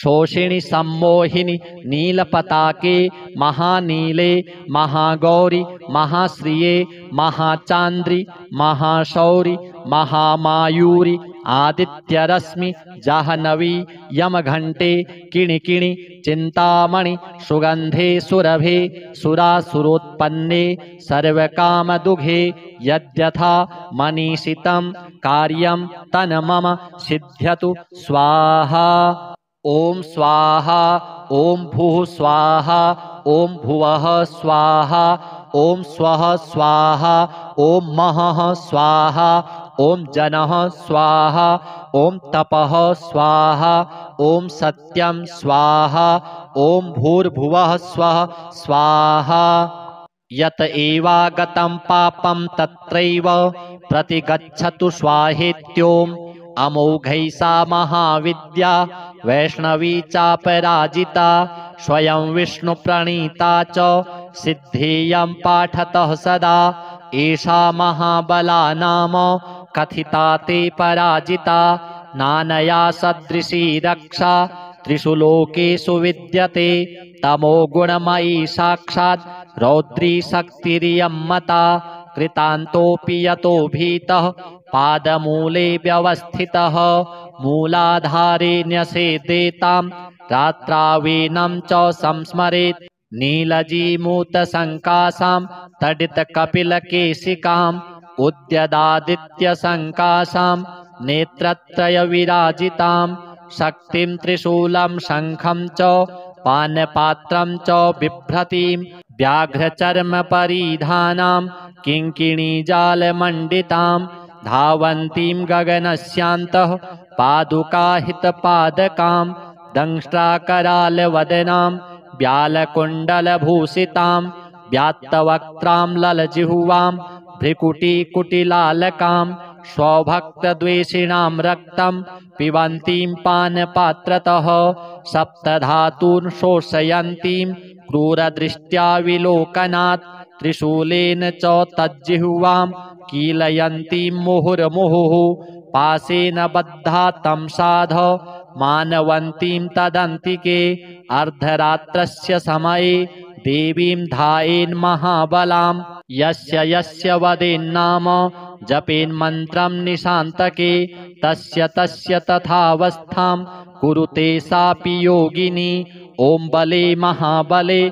शोषिणि सम्मोहिनि नीलपताके महानीले महागौरि महाश्रिये महाचान्द्रि महाशौरि महामायूरि आदित्यरश्मि जाह्नवी यमघण्टे किणिकिणि चिन्तामणि सुगन्धे सुरभे सुरासुरोत्पन्ने सर्वकामदुघे यद्यथा मनीषितं कार्यं तन्मम सिद्ध्यतु स्वाहा। ॐ स्वाहा ॐ भूः स्वाहा ॐ भुवः स्वाहा ॐ स्वः स्वाहा ॐ महः स्वाहा ॐ जनः स्वाहा ॐ तपः स्वाहा ॐ सत्यं स्वाहा ॐ भूर्भुवः स्वः स्वाहा। यत एवागतं पापं तत्रैव प्रतिगच्छतु स्वाहेत्योम् अमोघै सा महाविद्या वैष्णवी चापराजिता स्वयं विष्णुप्रणीता च सिद्धेयं पाठतः सदा एषा महाबला नाम कथिता ते पराजिता नानया सदृशी रक्षा त्रिषु लोकेषु विद्यते तमो गुणमयी साक्षात् रौद्री शक्तिरियं मता कृतान्तोऽपि यतो भीतः पादमूले व्यवस्थितः मूलाधारे न्यसेदेतां रात्रावीनं च संस्मरेत् नीलजीमूतसङ्कासां तडितकपिलकेशिकाम् उद्यदादित्यसङ्कासां नेत्रत्रयविराजितां शक्तिं त्रिशूलं शङ्खं च पानपात्रं च बिभ्रतीं व्याघ्रचर्मपरिधानां किङ्किणीजालमण्डितां धावन्तीं गगनस्यान्तः पादुकाहितपादकां दंष्ट्राकरालवदनां व्यालकुण्डलभूषितां व्यात्तवक्त्रां ललजिह्वां भ्रिकुटीकुटिलालकां स्वभक्तद्वेषिणां रक्तं पिबन्तीं पानपात्रतः सप्तधातून् शोषयन्तीं क्रूरदृष्ट्या विलोकनात् त्रिशूलेन च तज्जिह्वां कीलयन्तीं मुहुर्मुहुः पाशेन बद्धा तं साध मानवन्तीं तदन्तिके अर्धरात्रस्य समये देवीं ध्यायेन् महाबलां यस्य यस्य वदेन्नाम जपेन्मन्त्रं निशान्तके तस्य तस्य तथावस्थां कुरुते सापि योगिनी। ॐ बले महाबले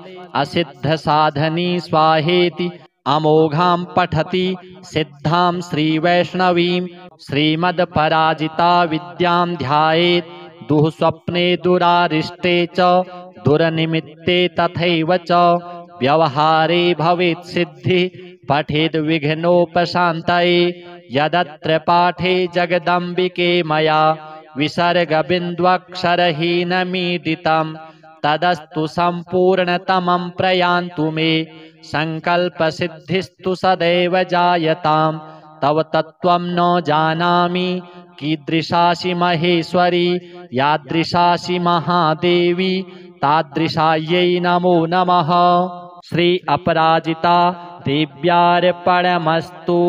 असिद्धसाधनी स्वाहेति अमोघां पठति सिद्धां श्रीवैष्णवीं श्रीमद्पराजिता विद्यां ध्यायेत् दुःस्वप्ने दुरारिष्टे च दुर्निमित्ते तथैव च व्यवहारे भवेत् सिद्धिः पठेद् विघ्नोपशान्तये यदत्र पाठे जगदम्बिके मया विसर्गबिन्द्वक्षरहीनमीडितं तदस्तु सम्पूर्णतमं प्रयान्तु मे सङ्कल्पसिद्धिस्तु सदैव जायतां तव तत्त्वं न जानामि कीदृशासि महेश्वरी यादृशासि महादेवी तादृशायै नमो नमः। श्री अपराजिता देव्यार्पणमस्तु।